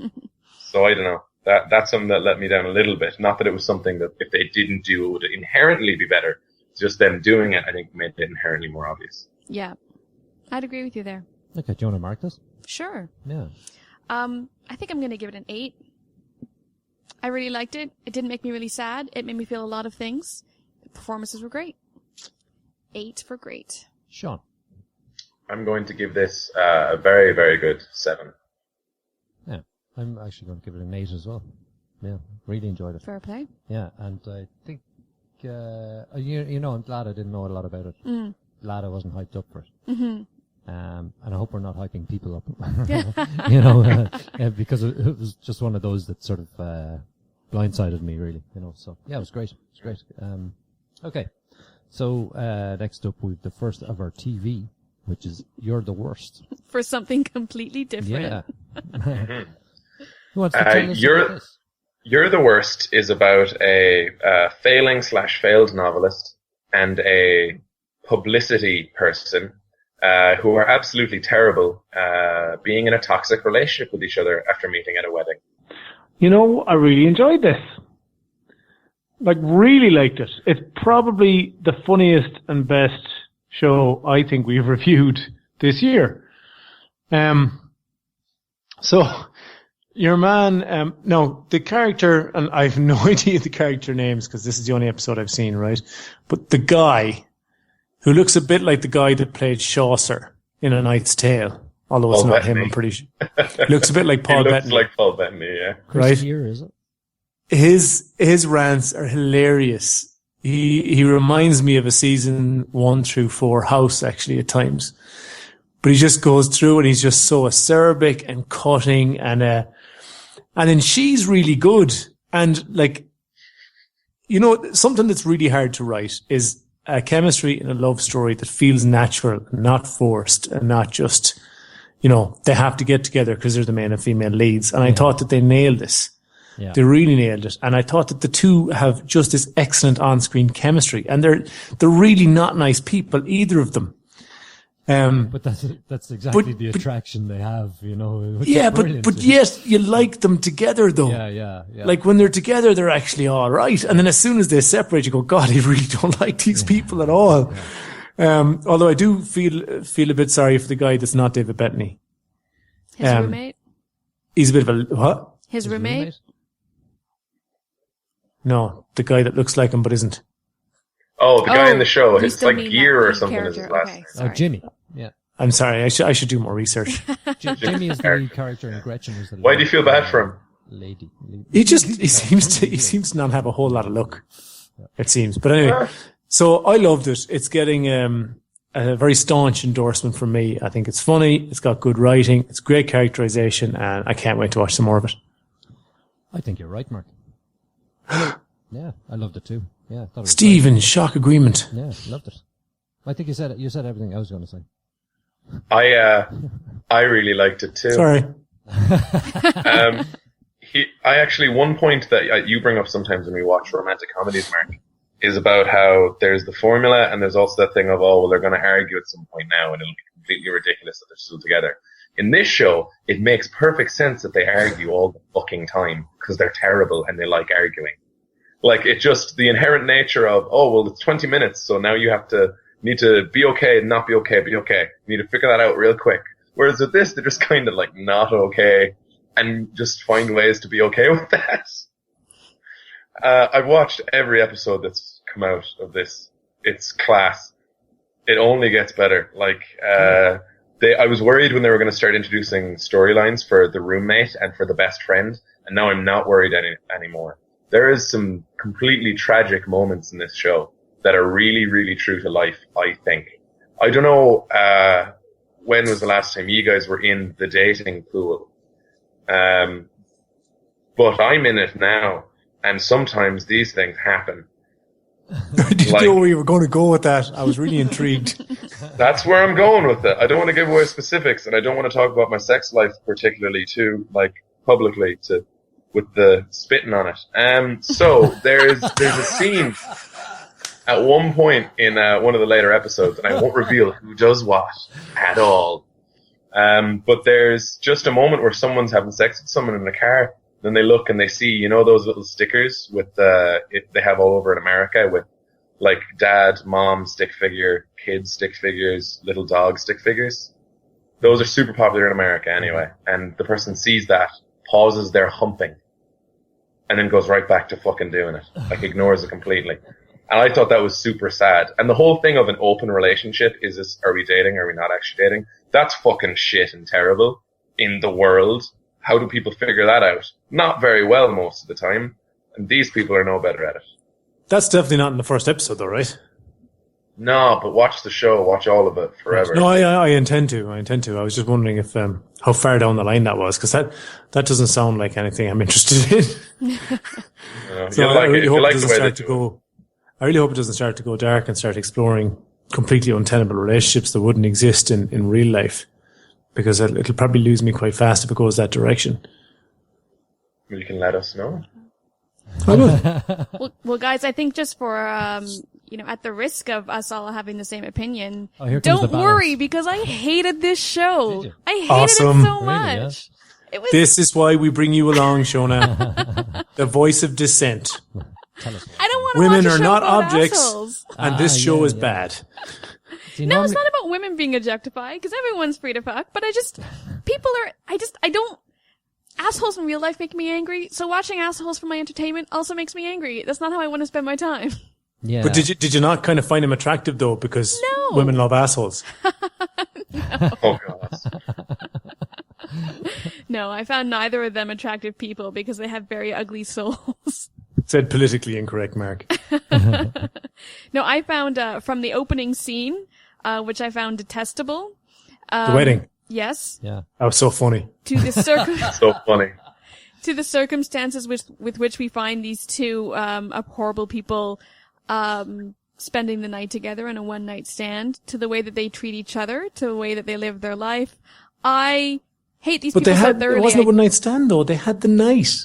So I don't know. That's something that let me down a little bit. Not that it was something that if they didn't do, it would inherently be better. Just them doing it, I think, made it inherently more obvious. Yeah. I'd agree with you there. Okay, do you want to mark this? Sure. Yeah. I think I'm going to give it an 8. I really liked it. It didn't make me really sad. It made me feel a lot of things. The performances were great. 8 for great. Sean. I'm going to give this a very, very good 7. Yeah. I'm actually going to give it an 8 as well. Yeah. Really enjoyed it. Fair play. Yeah. And I think, you know, I'm glad I didn't know a lot about it. glad I wasn't hyped up for it. Mm-hmm. And I hope we're not hyping people up, you know, because it was just one of those that sort of blindsided me, really, you know. So yeah, it was great. It's great. Okay, so next up we've the first ever TV, which is You're the Worst. For something completely different. Yeah. Who wants to tell us about this? You're the Worst is about a failing/failed novelist and a publicity person who are absolutely terrible being in a toxic relationship with each other after meeting at a wedding. You know, I really enjoyed this. Like, really liked it. It's probably the funniest and best show I think we've reviewed this year. So, your man, no, the character, and I have no idea the character names because this is the only episode I've seen, right? But the guy who looks a bit like the guy that played Chaucer in A Knight's Tale, although it's Paul not Bettany. him, I'm pretty sure. Looks a bit like Paul He Bettany. looks like Paul Bettany, yeah. Chris Gear, is it? His rants are hilarious. He reminds me of a season 1 through 4 House, actually, at times. But he just goes through and he's just so acerbic and cutting and then she's really good. And like, you know, something that's really hard to write is a chemistry in a love story that feels natural and not forced and not just, you know, they have to get together because they're the male and female leads. And I thought that they nailed this. Yeah. They really nailed it. And I thought that the two have just this excellent on-screen chemistry. And they're really not nice people, either of them. But that's exactly the attraction they have, you know. Yeah, but yes, you like them together though. Yeah. Like when they're together, they're actually all right. And then as soon as they separate, you go, God, I really don't like these people at all. Yeah. Although I do feel a bit sorry for the guy that's not David Bettany. His roommate? He's a bit of a, what? His roommate? No, the guy that looks like him but isn't. Oh, the guy in the show. It's like mean Gear that or something is his last Okay, name. sorry. Jimmy. Yeah. I'm sorry, I should do more research. Jimmy is the lead character and Gretchen is the Why do you feel bad for him? Lady. He seems to not have a whole lot of luck. It seems. But anyway, so I loved it. It's getting a very staunch endorsement from me. I think it's funny, it's got good writing, it's great characterization, and I can't wait to watch some more of it. I think you're right, Mark. Yeah, I loved it too. Yeah, I thought it was Stephen, great. shock agreement. Yeah, loved it. I think you said everything I was going to say. I really liked it too. Sorry. I actually, one point that you bring up sometimes when we watch romantic comedies, Mark, is about how there's the formula and there's also that thing of, oh, well, they're going to argue at some point now and it'll be completely ridiculous that they're still together. In this show, it makes perfect sense that they argue all the fucking time because they're terrible and they like arguing. Like, it just, the inherent nature of, oh, well, it's 20 minutes, so now you need to be okay and not be okay, be okay. You need to figure that out real quick. Whereas with this, they're just kind of like not okay and just find ways to be okay with that. I've watched every episode that's come out of this. It's class. It only gets better. Like, I was worried when they were going to start introducing storylines for the roommate and for the best friend, and now I'm not worried anymore. There is some completely tragic moments in this show that are really, really true to life, I think. I don't know, when was the last time you guys were in the dating pool? But I'm in it now, and sometimes these things happen. I didn't know where you were going to go with that. I was really intrigued. That's where I'm going with it. I don't want to give away specifics, and I don't want to talk about my sex life particularly too, like, publicly with the spitting on it. So there's a scene at one point in one of the later episodes, and I won't reveal who does what at all. But there's just a moment where someone's having sex with someone in the car, then they look and they see, you know, those little stickers with they have all over in America with like dad, mom stick figure, kids stick figures, little dog stick figures. Those are super popular in America anyway. And the person sees that, pauses their humping, and then goes right back to fucking doing it. Like, ignores it completely. And I thought that was super sad. And the whole thing of an open relationship, is this, are we dating, are we not actually dating? That's fucking shit and terrible in the world. How do people figure that out? Not very well most of the time. And these people are no better at it. That's definitely not in the first episode though, right? No, but watch the show. Watch all of it forever. No, I intend to. I was just wondering if how far down the line that was, because that doesn't sound like anything I'm interested in. So I really hope it doesn't start to go. I really hope it doesn't start to go dark and start exploring completely untenable relationships that wouldn't exist in real life, because it'll probably lose me quite fast if it goes that direction. You can let us know. Well, guys, I think just for at the risk of us all having the same opinion, don't worry, because I hated this show. I hated Awesome. it so much. It was. This is why we bring you along, Shona, the voice of dissent. I don't want to Women watch a are show not about objects, assholes. and this show is bad. No, it's not about women being objectified, because everyone's free to fuck, but I don't. Assholes in real life make me angry, so watching assholes for my entertainment also makes me angry. That's not how I want to spend my time. Yeah. But did you not kind of find him attractive though, because women love assholes? Oh god. No, I found neither of them attractive people because they have very ugly souls. Said politically incorrect, Mark. No, I found from the opening scene, which I found detestable. The wedding. Yes. Yeah. That was so funny. To the So funny. To the circumstances with which we find these two horrible people spending the night together in a one-night stand, to the way that they treat each other, to the way that they live their life. I hate these people so thoroughly. It wasn't a one-night stand though. They had the night.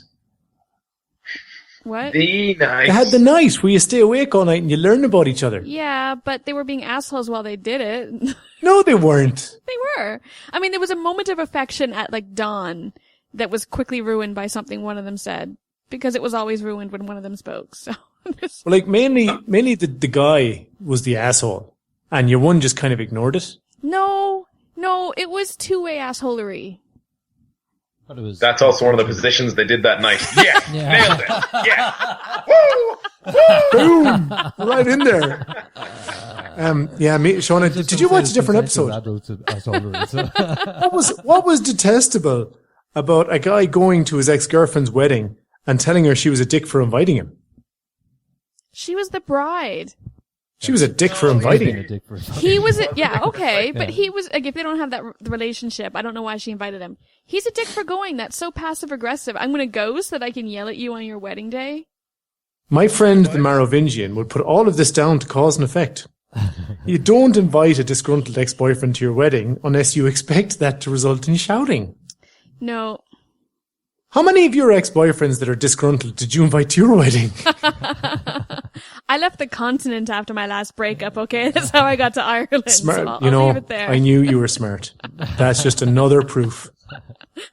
What? The night. They had the night where you stay awake all night and you learn about each other. Yeah, but they were being assholes while they did it. No, they weren't. They were. I mean, there was a moment of affection at dawn that was quickly ruined by something one of them said, because it was always ruined when one of them spoke. So, well, mainly the guy was the asshole, and your one just kind of ignored it. No, it was two-way assholery. That's also one of the positions they did that night. Yeah, nailed it. Yeah, Boom, right in there. Shona, did you watch a different episode? What was detestable about a guy going to his ex-girlfriend's wedding and telling her she was a dick for inviting him? She was the bride. She was a dick for inviting him. He was, but he was, if they don't have that relationship, I don't know why she invited him. He's a dick for going. That's so passive-aggressive. I'm gonna go so that I can yell at you on your wedding day. My friend, the Merovingian, would put all of this down to cause and effect. You don't invite a disgruntled ex-boyfriend to your wedding unless you expect that to result in shouting. No. How many of your ex-boyfriends that are disgruntled did you invite to your wedding? I left the continent after my last breakup, okay? That's how I got to Ireland. Smart. So I'll leave it there. I knew you were smart. That's just another proof.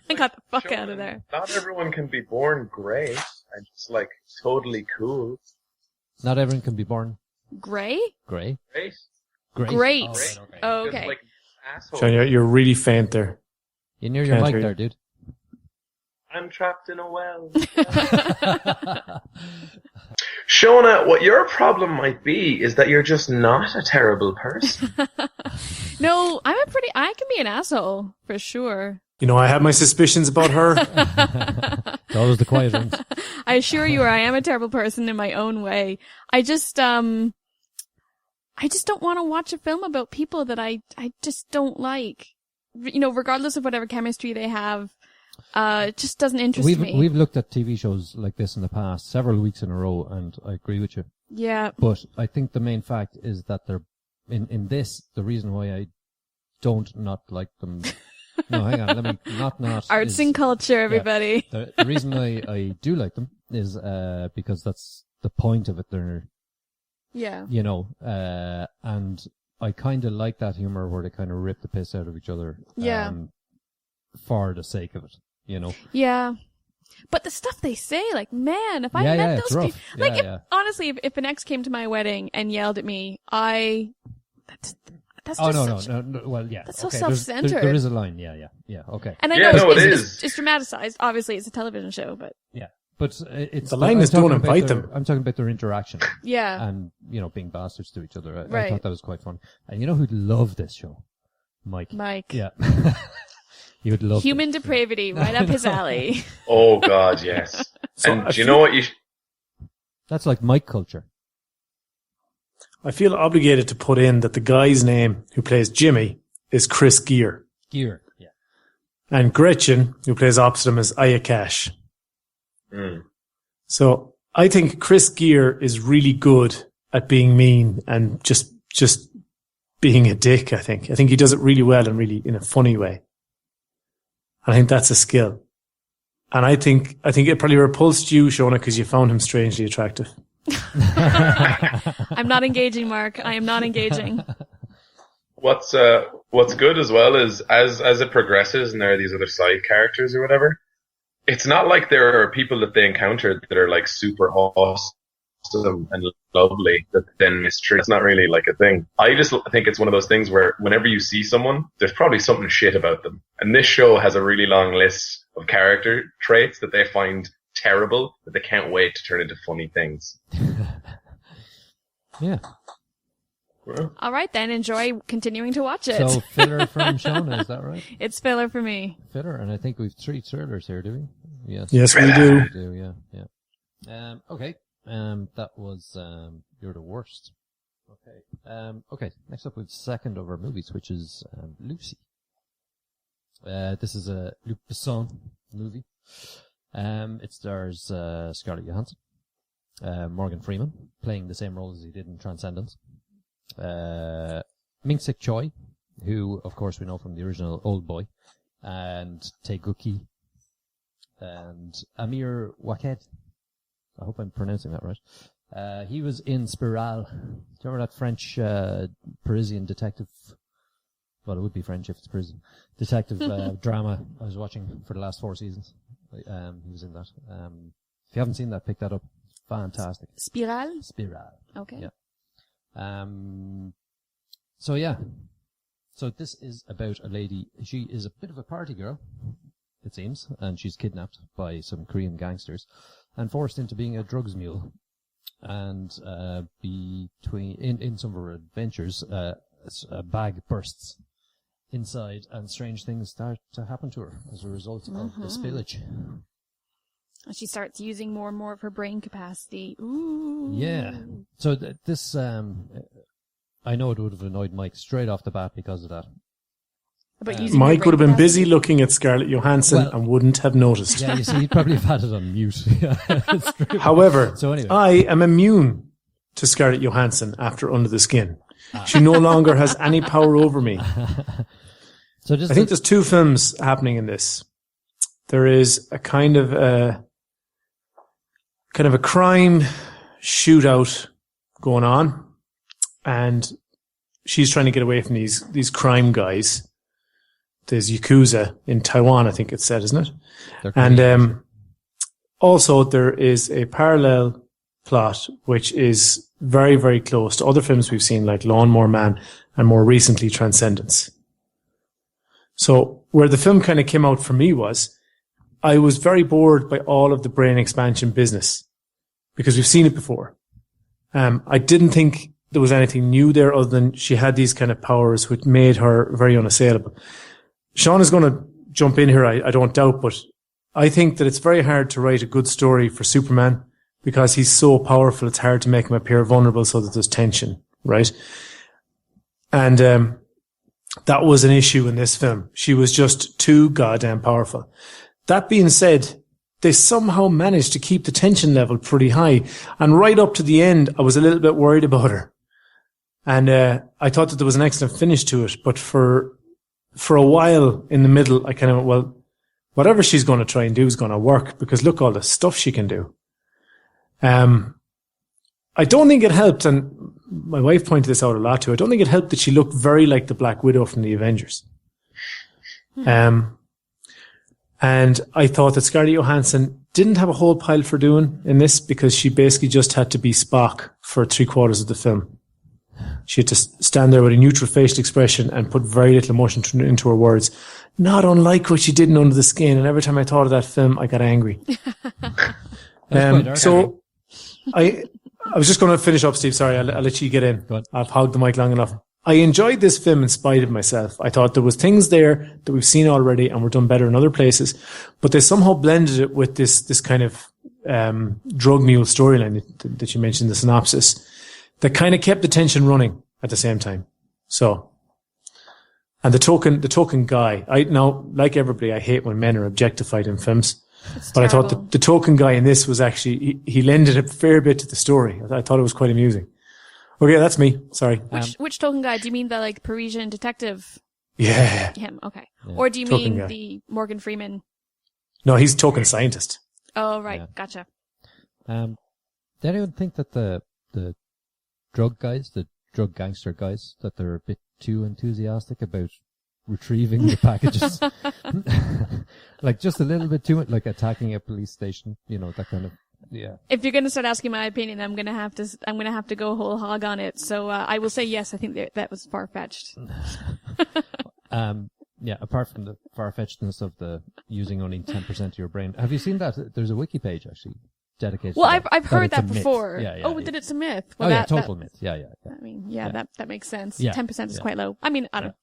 I got the fuck out of there. Not everyone can be born great and just totally cool. Not everyone can be born Grey? grey. Great. Oh, Oh, okay. Sean, you're really faint there. You're near your Can't mic hear there, you. dude. I'm trapped in a well. Shona, what your problem might be is that you're just not a terrible person. No, I can be an asshole, for sure. I have my suspicions about her. It's always the quiet ones. I assure you, I am a terrible person in my own way. I just don't want to watch a film about people that I just don't like. Regardless of whatever chemistry they have, it just doesn't interest me. We've looked at TV shows like this in the past, several weeks in a row, and I agree with you. Yeah. But I think the main fact is that they're, in this, the reason why I don't not like them. No, hang on, let me not. Arts and culture, everybody. Yeah, the reason I do like them is, because that's the point of it. They're, yeah. And I kind of like that humor where they kind of rip the piss out of each other. Yeah. For the sake of it, Yeah. But the stuff they say, man, if I met those people, honestly, if an ex came to my wedding and yelled at me, that's just no. Well, yeah. That's so self-centered. There is a line. Yeah. Okay. And I know it's dramatized. Obviously, it's a television show, but yeah. But it's the line is don't invite them. I'm talking about their interaction. Yeah. And being bastards to each other. Right. I thought that was quite fun. And who'd love this show? Mike. Yeah. He would love human depravity, right up his alley. Oh God, yes. And do you know what That's like Mike culture. I feel obligated to put in that the guy's name who plays Jimmy is Chris Gere. Gear. Yeah. And Gretchen, who plays opposite him, is Aya Cash. So I think Chris Gere is really good at being mean and just being a dick, I think he does it really well and really in a funny way. And I think that's a skill. And I think it probably repulsed you, Shona, because you found him strangely attractive. I'm not engaging, Mark. I am not engaging. What's good as well is as it progresses and there are these other side characters or whatever, it's not like there are people that they encounter that are like super awesome and lovely that then mistreat. It's not really like a thing. I just think it's one of those things where whenever you see someone, there's probably something shit about them. And this show has a really long list of character traits that they find terrible that they can't wait to turn into funny things. Yeah. Well, All right, then. Enjoy continuing to watch it. So filler from Shona, is that right? It's filler for me. Filler, and I think we've 3 trailers here, do we? Yes. Yes, we do. We do, yeah. Okay. That was, You're the Worst. Okay. Okay. Next up, we've second of our movies, which is, Lucy. This is a Luc Besson movie. It stars, Scarlett Johansson, Morgan Freeman, playing the same role as he did in Transcendence. Ming-Sik Choi, who, of course, we know from the original Old Boy, and Tae-Guk-hee, and Amir Waked. I hope I'm pronouncing that right. He was in Spiral. Do you remember that French, Parisian detective? Well, it would be French if it's Parisian. Detective, drama I was watching for the last 4 seasons. He was in that. If you haven't seen that, pick that up. Fantastic. Spiral? Okay. Yeah. So yeah. So this is about a lady. She is a bit of a party girl, it seems, and she's kidnapped by some Korean gangsters and forced into being a drugs mule. And in some of her adventures, a bag bursts inside, and strange things start to happen to her as a result of the spillage. And she starts using more and more of her brain capacity. Ooh. Yeah. So this, I know it would have annoyed Mike straight off the bat because of that. Mike would have been busy looking at Scarlett Johansson and wouldn't have noticed. Yeah, you see, he'd probably have had it on mute. However, so anyway. I am immune to Scarlett Johansson after Under the Skin. She no longer has any power over me. So I think there's 2 films happening in this. There is a kind of a crime shootout going on, and she's trying to get away from these crime guys. There's Yakuza in Taiwan, I think it's said, isn't it? And also there is a parallel plot which is very, very close to other films we've seen, like Lawnmower Man and more recently Transcendence. So where the film kind of came out for me was I was very bored by all of the brain expansion business because we've seen it before. I didn't think there was anything new there other than she had these kind of powers which made her very unassailable. Sean is going to jump in here, I don't doubt, but I think that it's very hard to write a good story for Superman because he's so powerful, it's hard to make him appear vulnerable so that there's tension, right? And that was an issue in this film. She was just too goddamn powerful. That being said, they somehow managed to keep the tension level pretty high. And right up to the end, I was a little bit worried about her. And I thought that there was an excellent finish to it, but for a while in the middle, I kind of went, well, whatever she's going to try and do is going to work because look all the stuff she can do. I don't think it helped, and my wife pointed this out a lot too, I don't think it helped that she looked very like the Black Widow from the Avengers. And I thought that Scarlett Johansson didn't have a whole pile for doing in this because she basically just had to be Spock for 3/4 of the film. She had to stand there with a neutral facial expression and put very little emotion into her words. Not unlike what she did in Under the Skin. And every time I thought of that film, I got angry. So I was just going to finish up, Steve. Sorry, I'll let you get in. I've hogged the mic long enough. I enjoyed this film in spite of myself. I thought there was things there that we've seen already and were done better in other places, but they somehow blended it with this kind of drug mule storyline that you mentioned in the synopsis that kind of kept the tension running at the same time. So, and the token guy, like everybody, I hate when men are objectified in films. But terrible. I thought the token guy in this was actually, he lended a fair bit to the story. I thought it was quite amusing. Okay, that's me. Sorry. Which token guy? Do you mean the like Parisian detective? Yeah. Him, okay. Yeah. Or do you token mean guy. The Morgan Freeman? No, he's a token scientist. Oh, right. Yeah. Gotcha. Did anyone think that the drug guys, the drug gangster guys, that they're a bit too enthusiastic about retrieving the packages? Like just a little bit too much, like attacking a police station, that kind of, yeah. If you're going to start asking my opinion, I'm going to have to go whole hog on it. So, I will say yes, I think that was far-fetched. Yeah, apart from the far-fetchedness of the using only 10% of your brain. Have you seen that? There's a wiki page actually dedicated to that. I've heard that before. Yeah, that it's a myth. Well, total myth. Yeah. I mean, that makes sense. Yeah. 10% is quite low. I mean, I don't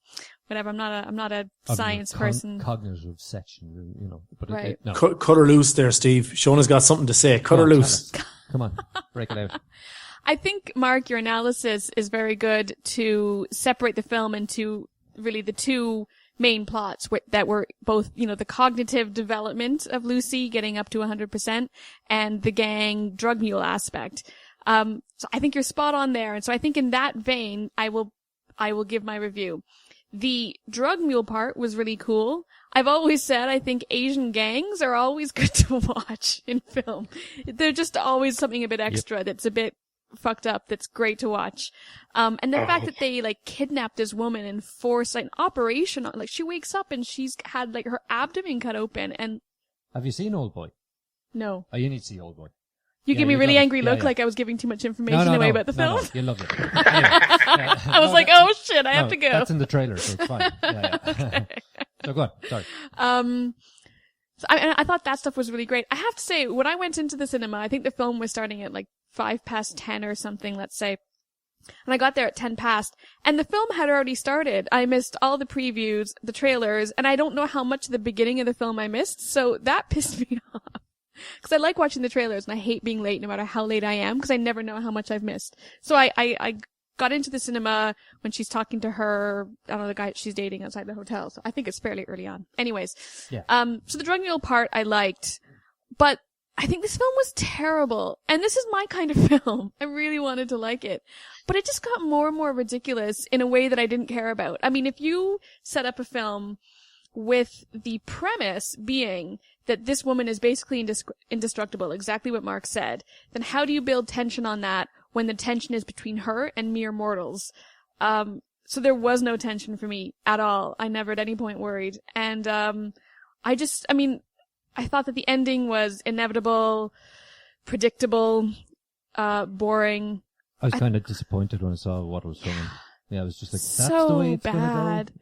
whatever. I'm not a science person. Cognitive section, but right. No. Cut her loose there, Steve. Shona's got something to say. Cut her loose. Come on. Break it out. I think, Mark, your analysis is very good to separate the film into really the two main plots that were both, the cognitive development of Lucy getting up to 100% and the gang drug mule aspect. So I think you're spot on there. And so I think in that vein, I will give my review. The drug mule part was really cool. I've always said I think Asian gangs are always good to watch in film. They're just always something a bit extra that's a bit fucked up that's great to watch. And the fact that they kidnapped this woman and forced an operation on, she wakes up and she's had her abdomen cut open. And have you seen Old Boy? No. Oh, you need to see Old Boy. You give me a really angry look like I was giving too much information away about the film. No, you loved it. Anyway, I was like, oh shit, I have to go. That's in the trailer, so it's fine. Okay. So go on, sorry. So I thought that stuff was really great. I have to say, when I went into the cinema, I think the film was starting at 10:05 or something, let's say. And I got there at 10 past, and the film had already started. I missed all the previews, the trailers, and I don't know how much of the beginning of the film I missed, so that pissed me off. Because I like watching the trailers, and I hate being late no matter how late I am, because I never know how much I've missed. So I got into the cinema when she's talking to her, I don't know, the guy she's dating outside the hotel. So I think it's fairly early on. Anyways. Yeah. So the drug mule part I liked, but I think this film was terrible. And this is my kind of film. I really wanted to like it. But it just got more and more ridiculous in a way that I didn't care about. I mean, if you set up a film with the premise being that this woman is basically indestructible, exactly what Mark said, then how do you build tension on that when the tension is between her and mere mortals? So there was no tension for me at all. I never at any point worried. And I thought that the ending was inevitable, predictable, boring. I was kind of disappointed when I saw what it was filming. Yeah, I was just like, that's so the way it's bad.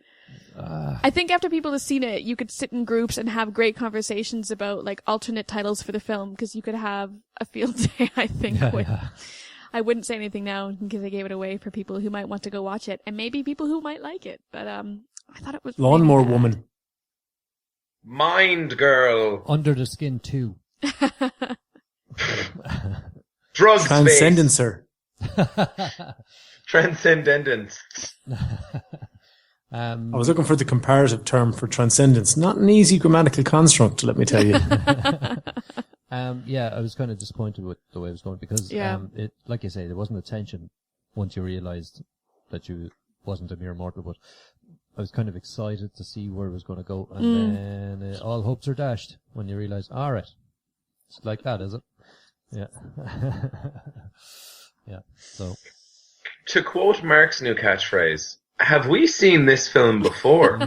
I think after people have seen it, you could sit in groups and have great conversations about alternate titles for the film, because you could have a field day, I think. I wouldn't say anything now because I gave it away for people who might want to go watch it, and maybe people who might like it. But I thought it was Lawnmower Woman. Mind Girl. Under the Skin 2. Drug Transcendencer. Transcendence. I was looking for the comparative term for transcendence. Not an easy grammatical construct, let me tell you. Yeah, I was kind of disappointed with the way it was going because, it, like you say, there wasn't a tension once you realized that you wasn't a mere mortal, but I was kind of excited to see where it was going to go, and then all hopes are dashed when you realize, all right, it's like that, is it? Yeah. Yeah, so. To quote Mark's new catchphrase, have we seen this film before?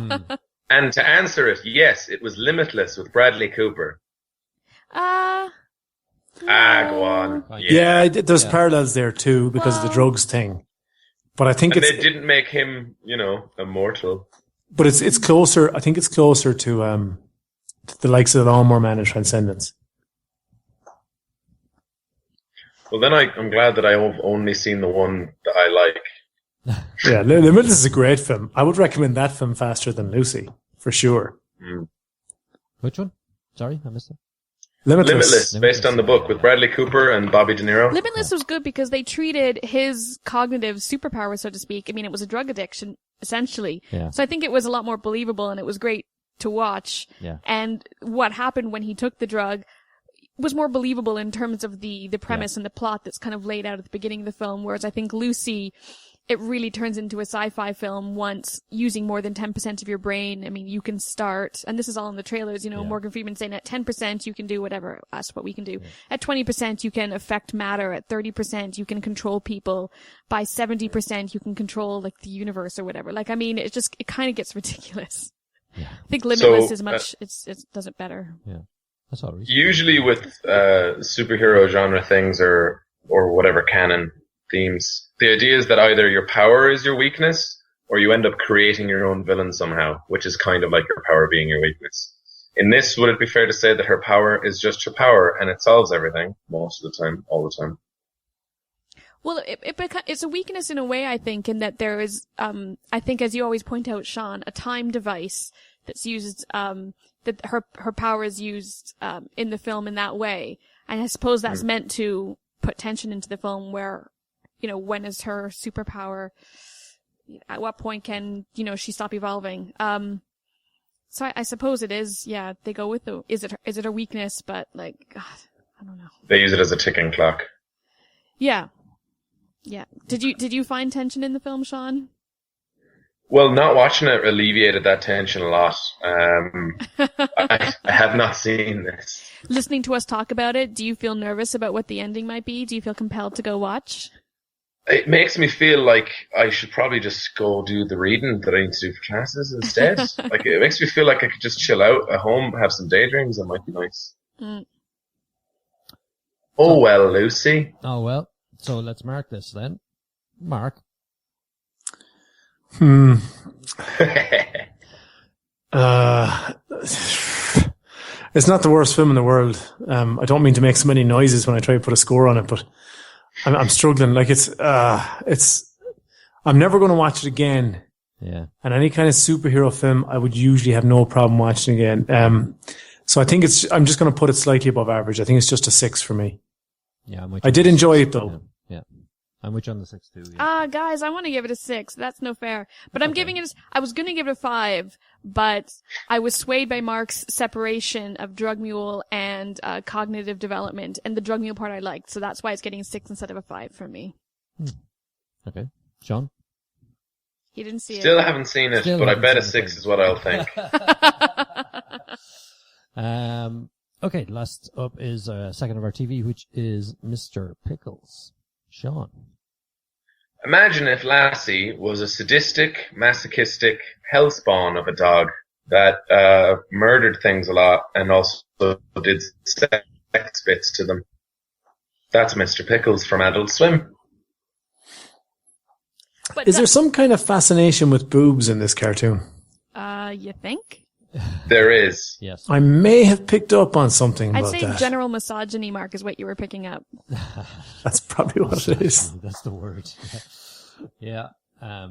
And to answer it, yes, it was Limitless with Bradley Cooper. No. Go on. Yeah, there's parallels there too because of the drugs thing. But I think they didn't make him, immortal. But it's closer. I think it's closer to the likes of the Lawnmower Man and Transcendence. Well, then I'm glad that I've only seen the one that I like. Yeah, Limitless is a great film. I would recommend that film faster than Lucy, for sure. Which one? Sorry, I missed it. Limitless. based on the book with Bradley Cooper and Bobby De Niro. Limitless was good because they treated his cognitive superpower, so to speak. I mean, it was a drug addiction, essentially. Yeah. So I think it was a lot more believable and it was great to watch. Yeah. And what happened when he took the drug was more believable in terms of the premise and the plot that's kind of laid out at the beginning of the film, whereas I think Lucy, it really turns into a sci-fi film once using more than 10% of your brain. I mean, you can start, and this is all in the trailers, Morgan Freeman saying at 10% you can do whatever, that's what we can do. Yeah. At 20% you can affect matter. At 30% you can control people. By 70% you can control like the universe or whatever. Like, I mean, it kind of gets ridiculous. Yeah. I think Limitless is much, it does it better. Yeah. That's all. Usually with superhero genre things or whatever canon themes, the idea is that either your power is your weakness or you end up creating your own villain somehow, which is kind of like your power being your weakness. In this, would it be fair to say that her power is just her power and it solves everything most of the time, all the time? Well, it's a weakness in a way, I think, in that there is, I think, as you always point out, Sean, a time device that's used, that her power is used, in the film in that way. And I suppose that's meant to put tension into the film where, when is her superpower? At what point can, she stop evolving? So I suppose it is, they go with is it her weakness? But like, God, I don't know. They use it as a ticking clock. Yeah. Yeah. Did you find tension in the film, Sean? Well, not watching it alleviated that tension a lot. I have not seen this. Listening to us talk about it, do you feel nervous about what the ending might be? Do you feel compelled to go watch? It makes me feel like I should probably just go do the reading that I need to do for classes instead. Like, it makes me feel like I could just chill out at home, have some daydreams. That might be nice. Oh, well, Lucy. Oh, well. So let's mark this then. Mark. It's not the worst film in the world. I don't mean to make so many noises when I try to put a score on it, but I'm struggling. Like I'm never going to watch it again. Yeah. And any kind of superhero film, I would usually have no problem watching again. So I think I'm just going to put it slightly above average. I think it's just a 6 for me. Yeah, I did enjoy it though. Yeah. I'm with you on the 6 too. Yeah. Guys, I want to give it a 6. That's no fair. But I'm giving it, I was going to give it a 5, but I was swayed by Mark's separation of drug mule and cognitive development, and the drug mule part I liked, so that's why it's getting a 6 instead of a 5 for me. Okay. Sean? He didn't see Still it. haven't seen it, but I bet a 6 is what I'll think. Okay, last up is second of our TV, which is Mr. Pickles. Sean. Imagine if Lassie was a sadistic, masochistic hellspawn of a dog that murdered things a lot and also did sex bits to them. That's Mr. Pickles from Adult Swim. Is there some kind of fascination with boobs in this cartoon? You think? There is. Yes. I may have picked up on something I'd about say that. general misogyny, Mark, is what you were picking up. That's probably what it is. That's the word. Yeah. Yeah.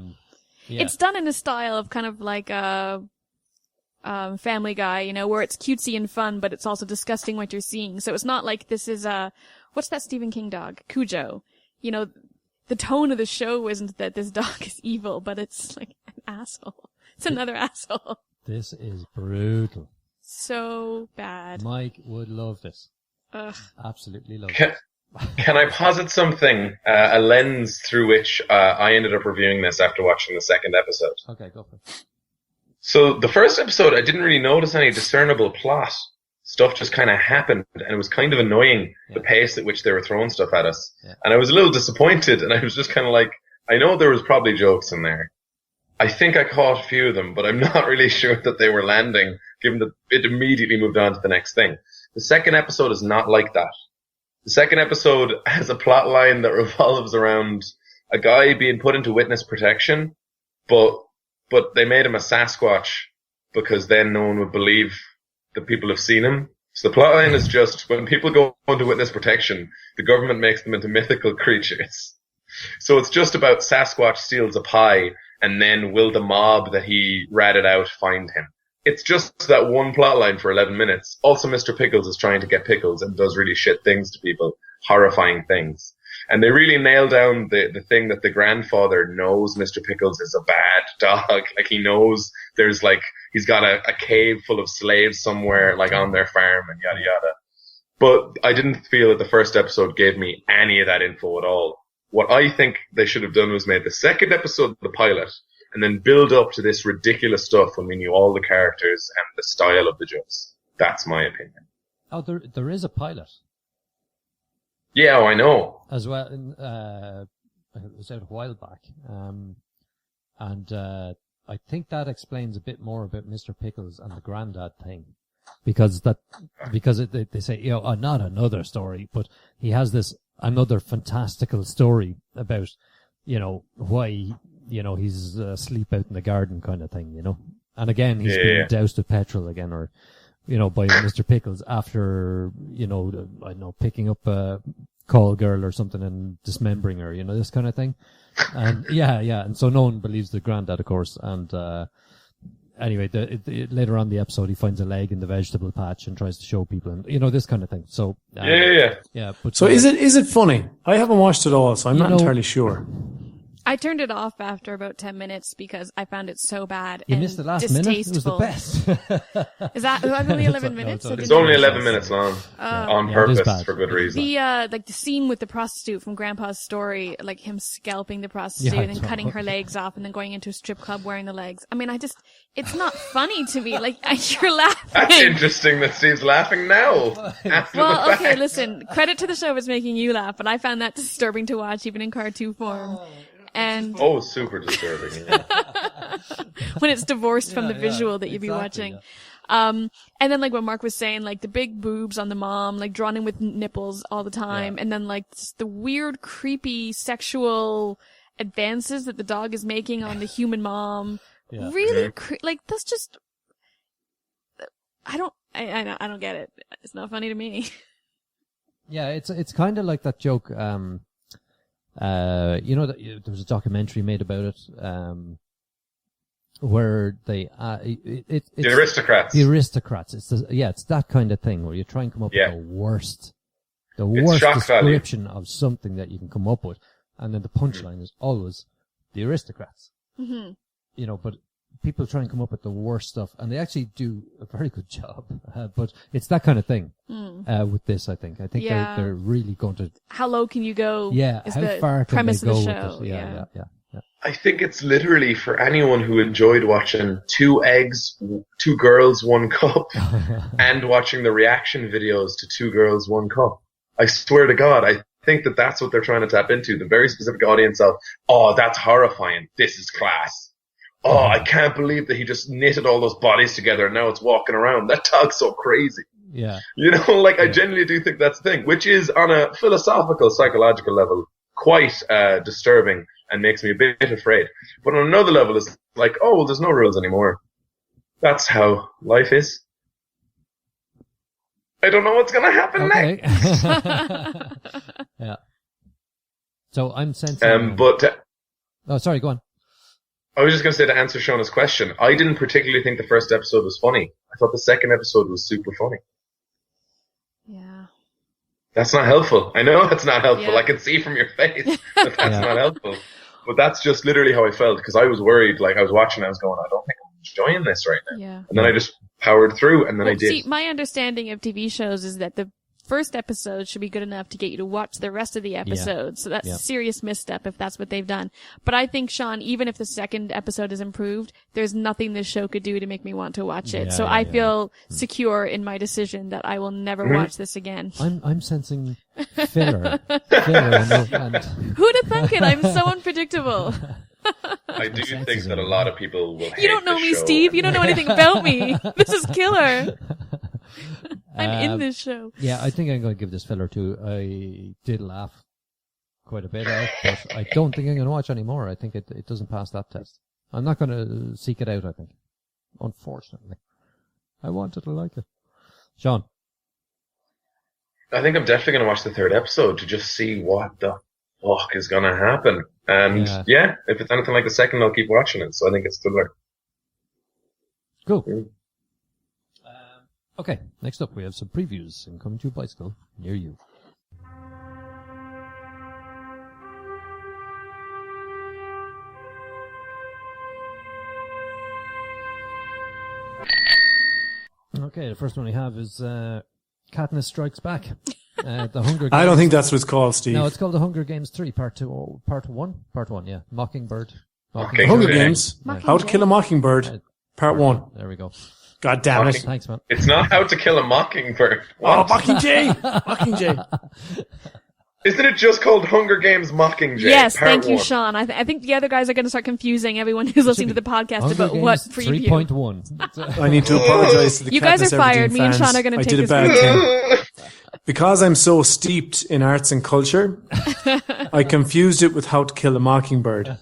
It's done in a style of kind of like a Family Guy, where it's cutesy and fun, but it's also disgusting what you're seeing. So it's not like this is what's that Stephen King dog? Cujo. The tone of the show isn't that this dog is evil, but it's like an asshole. It's another asshole. This is brutal. So bad. Mike would love this. Ugh. Absolutely love it. Can I posit something, a lens through which I ended up reviewing this after watching the second episode? Okay, go for it. So the first episode, I didn't really notice any discernible plot. Stuff just kind of happened, and it was kind of annoying, the pace at which they were throwing stuff at us. Yeah. And I was a little disappointed, and I was just kind of like, I know there was probably jokes in there. I think I caught a few of them, but I'm not really sure that they were landing, given that it immediately moved on to the next thing. The second episode is not like that. The second episode has a plot line that revolves around a guy being put into witness protection, but they made him a Sasquatch because then no one would believe that people have seen him. So the plot line is just when people go into witness protection, the government makes them into mythical creatures. So it's just about Sasquatch steals a pie, and then will the mob that he ratted out find him? it's just that one plot line for 11 minutes. Also, Mr. Pickles is trying to get Pickles and does really shit things to people, horrifying things. And they really nail down the thing that the grandfather knows Mr. Pickles is a bad dog. Like, he knows there's like, he's got a cave full of slaves somewhere, like on their farm and yada yada. But I didn't feel that the first episode gave me any of that info at all. What I think they should have done was made the second episode the pilot, and then build up to this ridiculous stuff when we knew all the characters and the style of the jokes. That's my opinion. Oh, there is a pilot. Yeah, I know. As well, it was out a while back. I think that explains a bit more about Mr. Pickles and the granddad thing. Because they say, not another story, but he has this another fantastical story about, why, he's asleep out in the garden kind of thing, And again, he's been doused with petrol again, or, by Mr. Pickles after, I don't know, picking up a call girl or something and dismembering her, this kind of thing. And yeah. And so no one believes the granddad, of course. And, anyway, later on the episode, he finds a leg in the vegetable patch and tries to show people, and this kind of thing. So yeah. But so is it funny? I haven't watched it all, so I'm not entirely sure. I turned it off after about 10 minutes because I found it so bad. You and missed the last distasteful. minute. It was the best. Is that only 11 minutes? It's only 11 minutes long on purpose for good reason. The scene with the prostitute from Grandpa's story, like him scalping the prostitute and then cutting her legs off and then going into a strip club wearing the legs. I mean, it's not funny to me. Like, you're laughing. That's interesting that Steve's laughing now. Well, okay, listen, credit to the show if it's making you laugh, but I found that disturbing to watch even in cartoon form. And super disturbing. Yeah. When it's divorced from the visual that you'd be watching. Yeah. And then like what Mark was saying, like the big boobs on the mom, like drawn in with nipples all the time. Yeah. And then like the weird, creepy sexual advances that the dog is making on the human mom. Yeah. Really, like that's just, I don't get it. It's not funny to me. Yeah, it's kind of like that joke, there was a documentary made about it, where they, the aristocrats. The aristocrats. It's that kind of thing where you try and come up with the worst description of something that you can come up with. And then the punchline is always the aristocrats. Mm-hmm. But people try and come up with the worst stuff, and they actually do a very good job. But it's that kind of thing with this. I think they're really going to. How low can you go? Yeah, is how the far can premise they go of the show? With it? Yeah. I think it's literally for anyone who enjoyed watching 2 eggs, 2 girls, 1 cup, and watching the reaction videos to 2 girls, 1 cup. I swear to God, I think that that's what they're trying to tap into. The very specific audience of, that's horrifying. This is class. Oh, I can't believe that he just knitted all those bodies together and now it's walking around. That dog's so crazy. Yeah. I genuinely do think that's the thing, which is on a philosophical, psychological level, quite disturbing and makes me a bit afraid. But on another level, it's like, there's no rules anymore. That's how life is. I don't know what's going to happen next. Yeah. So I'm sensing... oh, sorry, go on. I was just going to say, to answer Shona's question, I didn't particularly think the first episode was funny. I thought the second episode was super funny. Yeah. That's not helpful. I know that's not helpful. Yeah. I can see from your face that that's not helpful. But that's just literally how I felt, because I was worried. Like, I was watching, I was going, I don't think I'm enjoying this right now. Yeah. And then I just powered through, and then I did. See, my understanding of TV shows is that the first episode should be good enough to get you to watch the rest of the episodes. Yeah. So that's a serious misstep if that's what they've done. But I think, Sean, even if the second episode is improved, there's nothing this show could do to make me want to watch it. So I feel secure in my decision that I will never watch this again. I'm sensing filler. and who'd have thunk it? I'm so unpredictable. I do think that a lot of people will hate You don't know me, show. Steve. You don't know anything about me. This is killer. I'm in this show. Yeah, I think I'm going to give this filler too. I did laugh quite a bit at it, but I don't think I'm going to watch anymore. I think it doesn't pass that test. I'm not going to seek it out, I think. Unfortunately. I wanted to like it. Sean? I think I'm definitely going to watch the 3rd episode to just see what the fuck is going to happen. And if it's anything like the second, I'll keep watching it. So I think it's still there. Cool. Okay, next up we have some previews in Coming to a Bicycle near you. Okay, the first one we have is Katniss Strikes Back. The Hunger Games. I don't think that's what it's called, Steve. No, it's called The Hunger Games 3, Part 1, yeah. Mockingbird. Hunger Games. How to Kill a Mockingbird, Part 1. There we go. God damn it. Thanks, man. It's not How to Kill a Mockingbird. What? Oh, Mockingjay! Mockingjay. Isn't it just called Hunger Games Mockingjay? Yes, Part thank you, 1? Sean. I think the other guys are going to start confusing everyone who's listening to the podcast Hunger about Games what preview. 3.1. I need to apologize to the You guys are Katniss fired. Everdeen Me and fans. Sean are gonna I take did a this bad video. thing. Because I'm so steeped in arts and culture, I confused it with How to Kill a Mockingbird.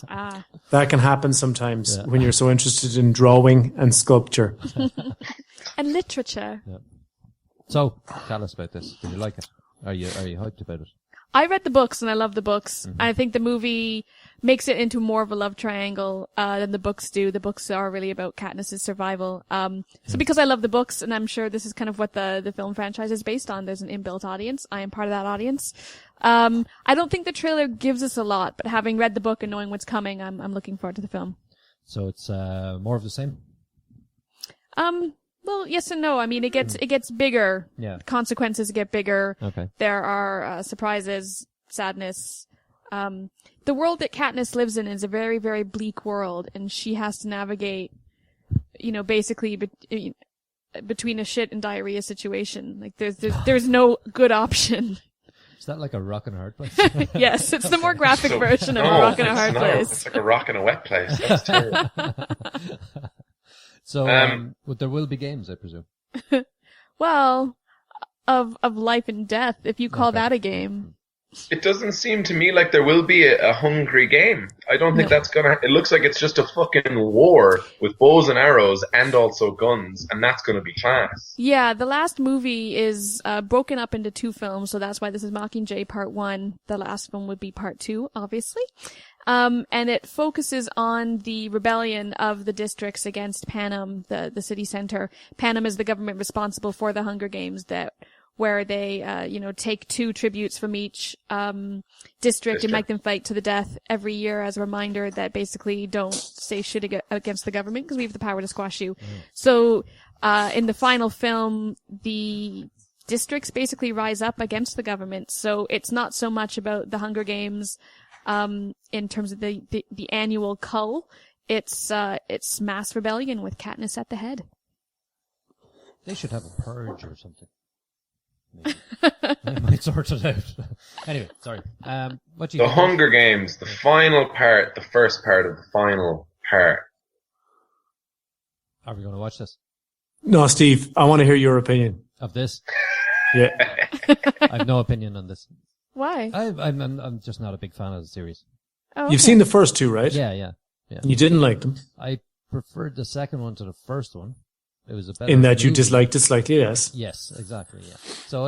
Ah. That can happen sometimes when you're so interested in drawing and sculpture. And literature. Yeah. So, tell us about this. Did you like it? Are you hyped about it? I read the books and I love the books. Mm-hmm. I think the movie makes it into more of a love triangle than the books do. The books are really about Katniss's survival. So because I love the books, and I'm sure this is kind of what the film franchise is based on, there's an inbuilt audience. I am part of that audience. I don't think the trailer gives us a lot, but having read the book and knowing what's coming, I'm looking forward to the film. So it's more of the same? Well, yes and no. I mean, it gets bigger. Yeah. Consequences get bigger. Okay. There are surprises, sadness. The world that Katniss lives in is a very, very bleak world, and she has to navigate, basically between a shit and diarrhea situation. Like there's no good option. Is that like a rock and a hard place? Yes, it's the more graphic version of a rock and a hard place. It's like a rock and a wet place. That's terrible. So, but there will be games, I presume. Well, of life and death, if you call that a game. It doesn't seem to me like there will be a hungry game. I don't think that's gonna. It looks like it's just a fucking war with bows and arrows and also guns, and that's gonna be class. Yeah, the last movie is broken up into 2 films, so that's why this is Mockingjay Part 1. The last film would be Part 2, obviously. And it focuses on the rebellion of the districts against Panem, the city center. Panem is the government responsible for the Hunger Games where they, take 2 tributes from each, district and make them fight to the death every year as a reminder that basically don't say shit against the government because we have the power to squash you. So, in the final film, the districts basically rise up against the government. So it's not so much about the Hunger Games, in terms of the annual cull. It's mass rebellion with Katniss at the head. They should have a purge or something. They might sort it out. Anyway, sorry. What do you think? Hunger Games, the final part, the first part of the final part. Are we going to watch this? No, Steve, I want to hear your opinion. Of this? Yeah. I have no opinion on this. Why? I'm just not a big fan of the series. Oh, okay. You've seen the first 2, right? Yeah. You didn't like them. I preferred the second one to the first one. It was a better In that you movie. disliked it slightly, yes. Yes, exactly, yeah. So,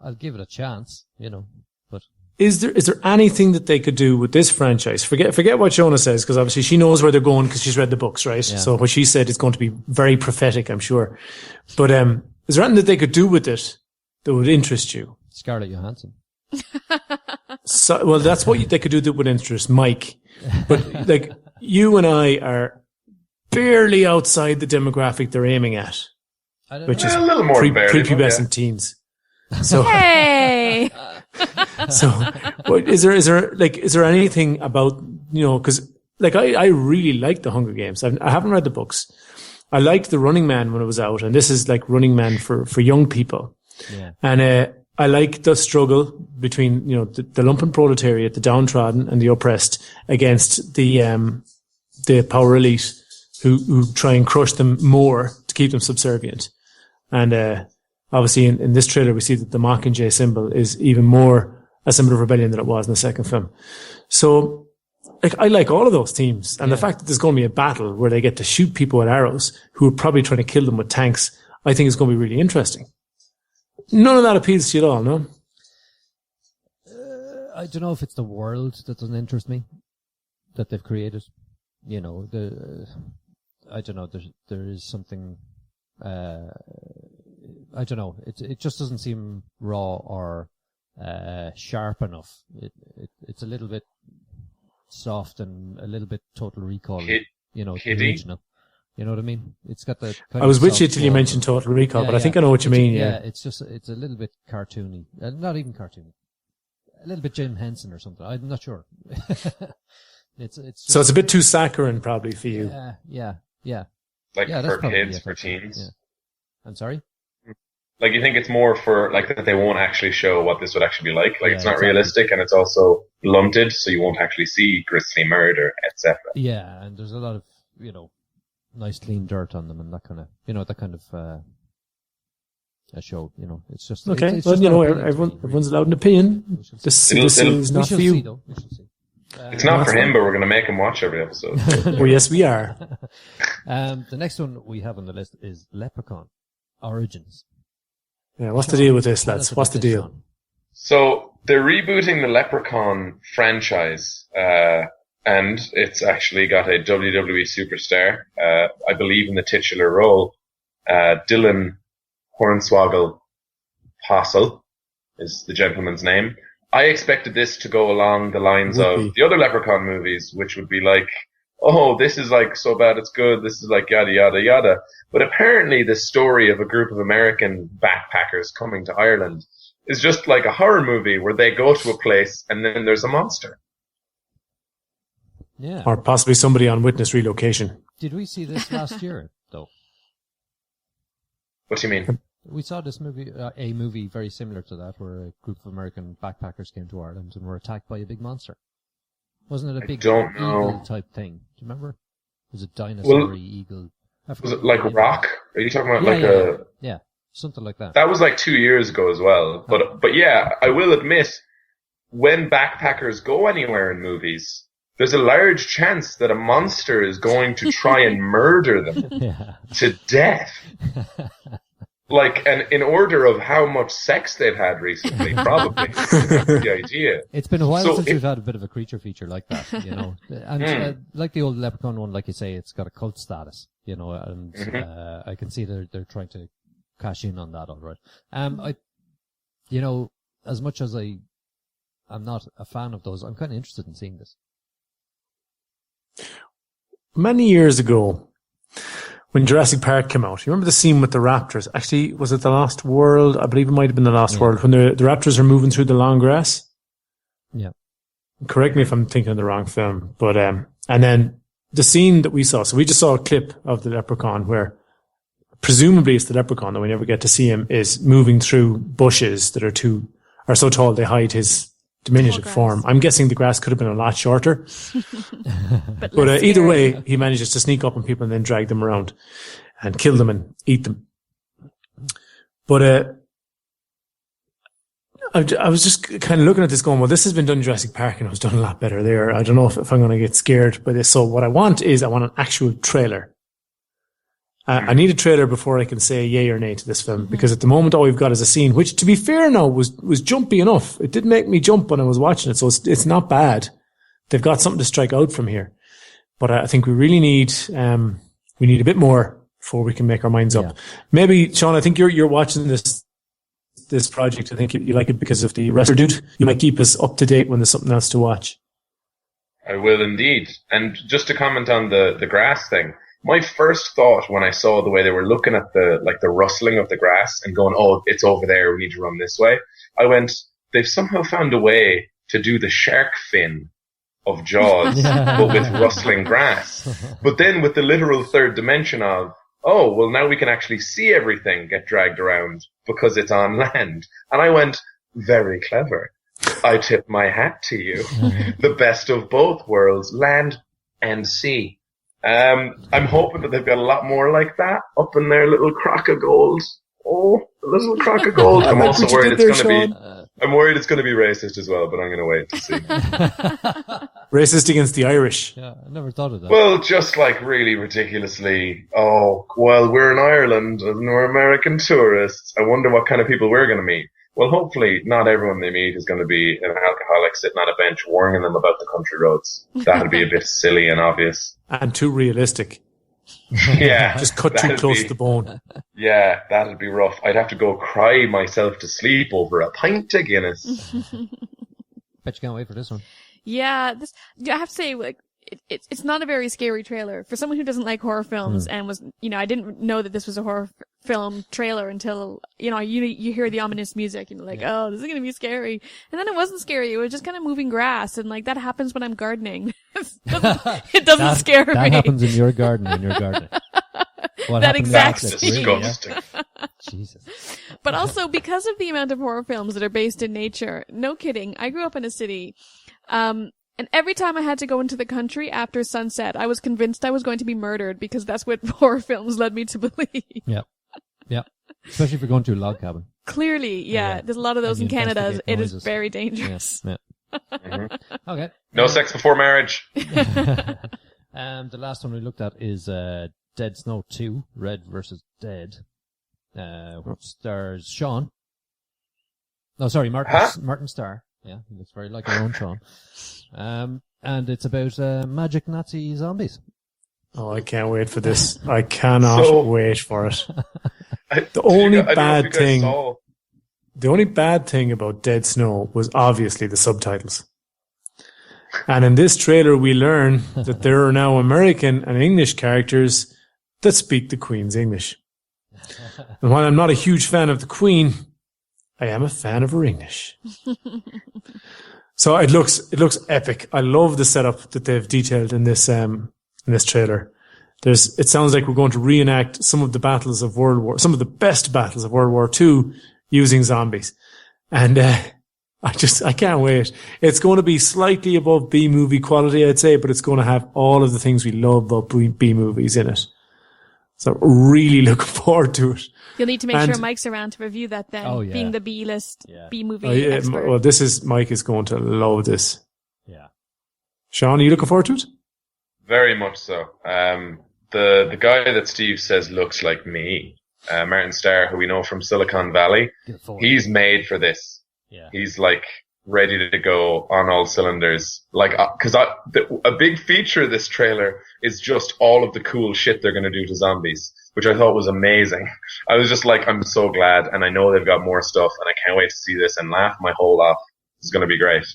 I'll give it a chance, but. Is there anything that they could do with this franchise? Forget what Shona says, because obviously she knows where they're going because she's read the books, right? Yeah. So what she said is going to be very prophetic, I'm sure. But, is there anything that they could do with it that would interest you? Scarlett Johansson. So, well, that's what they could do that would interest Mike. But, like, you and I are barely outside the demographic they're aiming at, which is a little more prepubescent teens. So, hey! so, what, is there anything about, cause, like, I really like the Hunger Games. I haven't read the books. I liked the Running Man when it was out, and this is like Running Man for young people. Yeah. And, I like the struggle between, the lumpen proletariat, the downtrodden and the oppressed against the power elite who try and crush them more to keep them subservient. And, obviously in this trailer, we see that the Mockingjay symbol is even more a symbol of rebellion than it was in the second film. So, like, I like all of those themes. And the fact that there's going to be a battle where they get to shoot people with arrows who are probably trying to kill them with tanks, I think is going to be really interesting. None of that appeals to you at all, no? I don't know if it's the world that doesn't interest me, that they've created. I don't know. There is something. I don't know. It just doesn't seem raw or sharp enough. It's a little bit soft and a little bit Total Recall. The original. You know what I mean? It's got the. I was with you till you mentioned Total Recall, but I think I know what you mean. Yeah, it's a little bit cartoony. Not even cartoony. A little bit Jim Henson or something. I'm not sure. So it's a bit too saccharine probably for you. Yeah. Like for kids, for teens. Yeah. I'm sorry? Like you think it's more for like that they won't actually show what this would actually be like. Like it's not realistic, and it's also blunted, so you won't actually see grisly murder, etc. Yeah, and there's a lot of nice clean dirt on them and that kind of a show. It's just okay. It's well, just everyone's allowed an opinion. This is not for you. We shall see. It's not for him, but we're going to make him watch every episode. Well, yes, we are. The next one we have on the list is Leprechaun Origins. Yeah, what's the deal with this, lads? What's the deal? So they're rebooting the Leprechaun franchise, and it's actually got a WWE superstar, I believe, in the titular role. Dylan Hornswoggle Possel is the gentleman's name. I expected this to go along the lines of the other Leprechaun movies, which would be like, oh, this is like so bad it's good, this is like yada yada yada. But apparently the story of a group of American backpackers coming to Ireland is just like a horror movie where they go to a place and then there's a monster. Yeah. Or possibly somebody on witness relocation. Did we see this last year, though? What do you mean? We saw this movie, a movie very similar to that, where a group of American backpackers came to Ireland and were attacked by a big monster. Wasn't it a big eagle type thing? Do you remember? Was it dinosaur eagle? Was it like Rock? Are you talking about Yeah, something like that. That was like 2 years ago as well. But yeah, I will admit, when backpackers go anywhere in movies, there's a large chance that a monster is going to try and murder them to death. Like, and in order of how much sex they've had recently, probably. That's the idea. It's been a while since we've had a bit of a creature feature like that, And like the old Leprechaun one, like you say, it's got a cult status, and I can see they're trying to cash in on that, all right. As much as I'm not a fan of those, I'm kind of interested in seeing this. Many years ago, when Jurassic Park came out, you remember the scene with the raptors? Actually, was it The Lost World? I believe it might have been The Lost World, when the raptors are moving through the long grass. Yeah. Correct me if I'm thinking of the wrong film. But, and then the scene that we saw, so we just saw a clip of the leprechaun where presumably it's the leprechaun, though we never get to see him, is moving through bushes that are so tall they hide his diminutive form. I'm guessing the grass could have been a lot shorter. but either way, he manages to sneak up on people and then drag them around and kill them and eat them. But I was just kind of looking at this going, well, this has been done in Jurassic Park and it was done a lot better there. I don't know if I'm going to get scared by this. So what I want an actual trailer. I need a trailer before I can say yay or nay to this film, because at the moment all we've got is a scene, which, to be fair now, was jumpy enough. It did make me jump when I was watching it, so it's not bad. They've got something to strike out from here. But I think we really need a bit more before we can make our minds up. Maybe, Sean, I think you're watching this project. I think you like it because of the wrestler dude. You might keep us up to date when there's something else to watch. I will indeed. And just to comment on the grass thing, my first thought when I saw the way they were looking at the rustling of the grass and going, oh, it's over there, we need to run this way, I went, they've somehow found a way to do the shark fin of Jaws, but with rustling grass. But then with the literal third dimension of, oh, well, now we can actually see everything get dragged around because it's on land. And I went, very clever. I tip my hat to you. The best of both worlds, land and sea. I'm hoping that they've got a lot more like that up in their little crock of gold. Oh, the little crock of gold. I'm also worried it's going to be, I'm worried it's going to be racist as well, but I'm going to wait to see. Racist against the Irish. Yeah, I never thought of that. Well, just like really ridiculously, oh, well, we're in Ireland and we're American tourists. I wonder what kind of people we're going to meet. Well, hopefully not everyone they meet is going to be an alcoholic sitting on a bench warning them about the country roads. That'll be a bit silly and obvious. And too realistic. Yeah. Just cut too close to the bone. Yeah, that'd be rough. I'd have to go cry myself to sleep over a pint of Guinness. Bet you can't wait for this one. Yeah, I have to say, like, it's not a very scary trailer. For someone who doesn't like horror films and was, I didn't know that this was a horror film trailer until, you hear the ominous music and you're like, oh, this is going to be scary. And then it wasn't scary. It was just kind of moving grass. And like, that happens when I'm gardening. It doesn't scare me. That happens in your garden when you're gardening. What that exact That's disgusting. Jesus. But also because of the amount of horror films that are based in nature, no kidding, I grew up in a city, and every time I had to go into the country after sunset, I was convinced I was going to be murdered because that's what horror films led me to believe. Yeah. Especially if you're going to a log cabin. Clearly, yeah. There's a lot of those in Canada. It is very dangerous. Yeah. Okay. No sex before marriage. The last one we looked at is Dead Snow 2, Red versus Dead, which stars Sean. No, sorry, Martin Starr. Yeah, he looks very like our own Sean. And it's about magic Nazi zombies. Oh, I can't wait for this. I cannot wait for it. The only bad thing about Dead Snow was obviously the subtitles. And in this trailer, we learn that there are now American and English characters that speak the Queen's English. And while I'm not a huge fan of the Queen, I am a fan of her English. So it looks epic. I love the setup that they've detailed in this trailer. It sounds like we're going to reenact some of the best battles of World War II using zombies. And, I can't wait. It's going to be slightly above B-movie quality, I'd say, but it's going to have all of the things we love about B-movies in it. So really looking forward to it. You'll need to make sure Mike's around to review that then, being the B-list, B-movie expert. Well, Mike is going to love this. Yeah. Sean, are you looking forward to it? Very much so. The guy that Steve says looks like me, Martin Starr, who we know from Silicon Valley, he's made for this. Yeah. He's like ready to go on all cylinders. Like, cause a big feature of this trailer is just all of the cool shit they're going to do to zombies, which I thought was amazing. I was just like, I'm so glad. And I know they've got more stuff and I can't wait to see this and laugh my whole off. It's going to be great.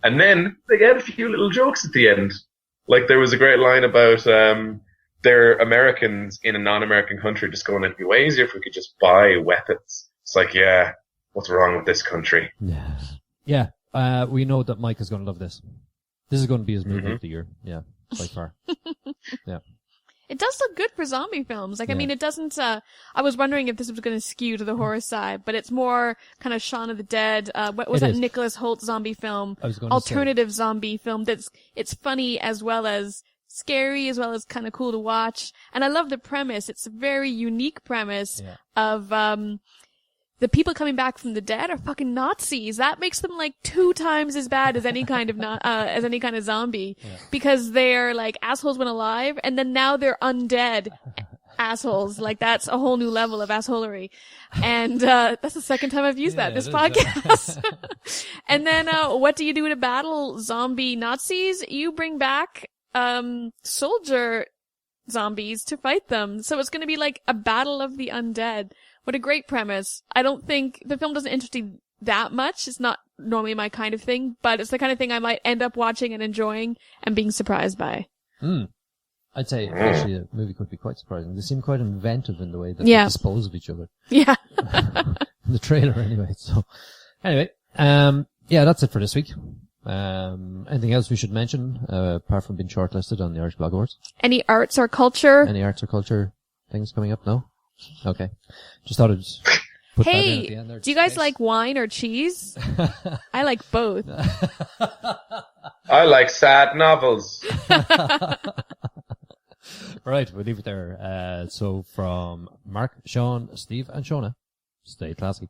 And then they get a few little jokes at the end. Like there was a great line about, they're Americans in a non-American country just going, it'd be way easier if we could just buy weapons. It's like, yeah, what's wrong with this country? Yeah. We know that Mike is going to love this. This is going to be his movie of the year. Yeah, by far. Yeah. It does look good for zombie films. Like, I mean, it doesn't, I was wondering if this was going to skew to the horror side, but it's more kind of Shaun of the Dead. What was that Nicholas Hoult zombie film? Alternative zombie film it's funny as well as scary as well as kind of cool to watch. And I love the premise. It's a very unique premise of, the people coming back from the dead are fucking Nazis. That makes them like 2 times as bad as any kind of zombie. Because they're like assholes when alive and then now they're undead assholes. Like that's a whole new level of assholery. And, that's the second time I've used that in this podcast. And then, what do you do to battle zombie Nazis? You bring back, soldier zombies to fight them. So it's going to be like a battle of the undead. What a great premise. I don't think the film doesn't interest me that much. It's not normally my kind of thing, but it's the kind of thing I might end up watching and enjoying and being surprised by. I'd say actually the movie could be quite surprising. They seem quite inventive in the way that they dispose of each other. Yeah. The trailer anyway. So anyway, that's it for this week. Anything else we should mention, apart from being shortlisted on the Irish Blog Awards? Any arts or culture things coming up? No? Okay. Just thought I'd put that in at the end there. Do you guys like wine or cheese? I like both. I like sad novels. Right, we'll leave it there. So from Mark, Sean, Steve and Shona, stay classy.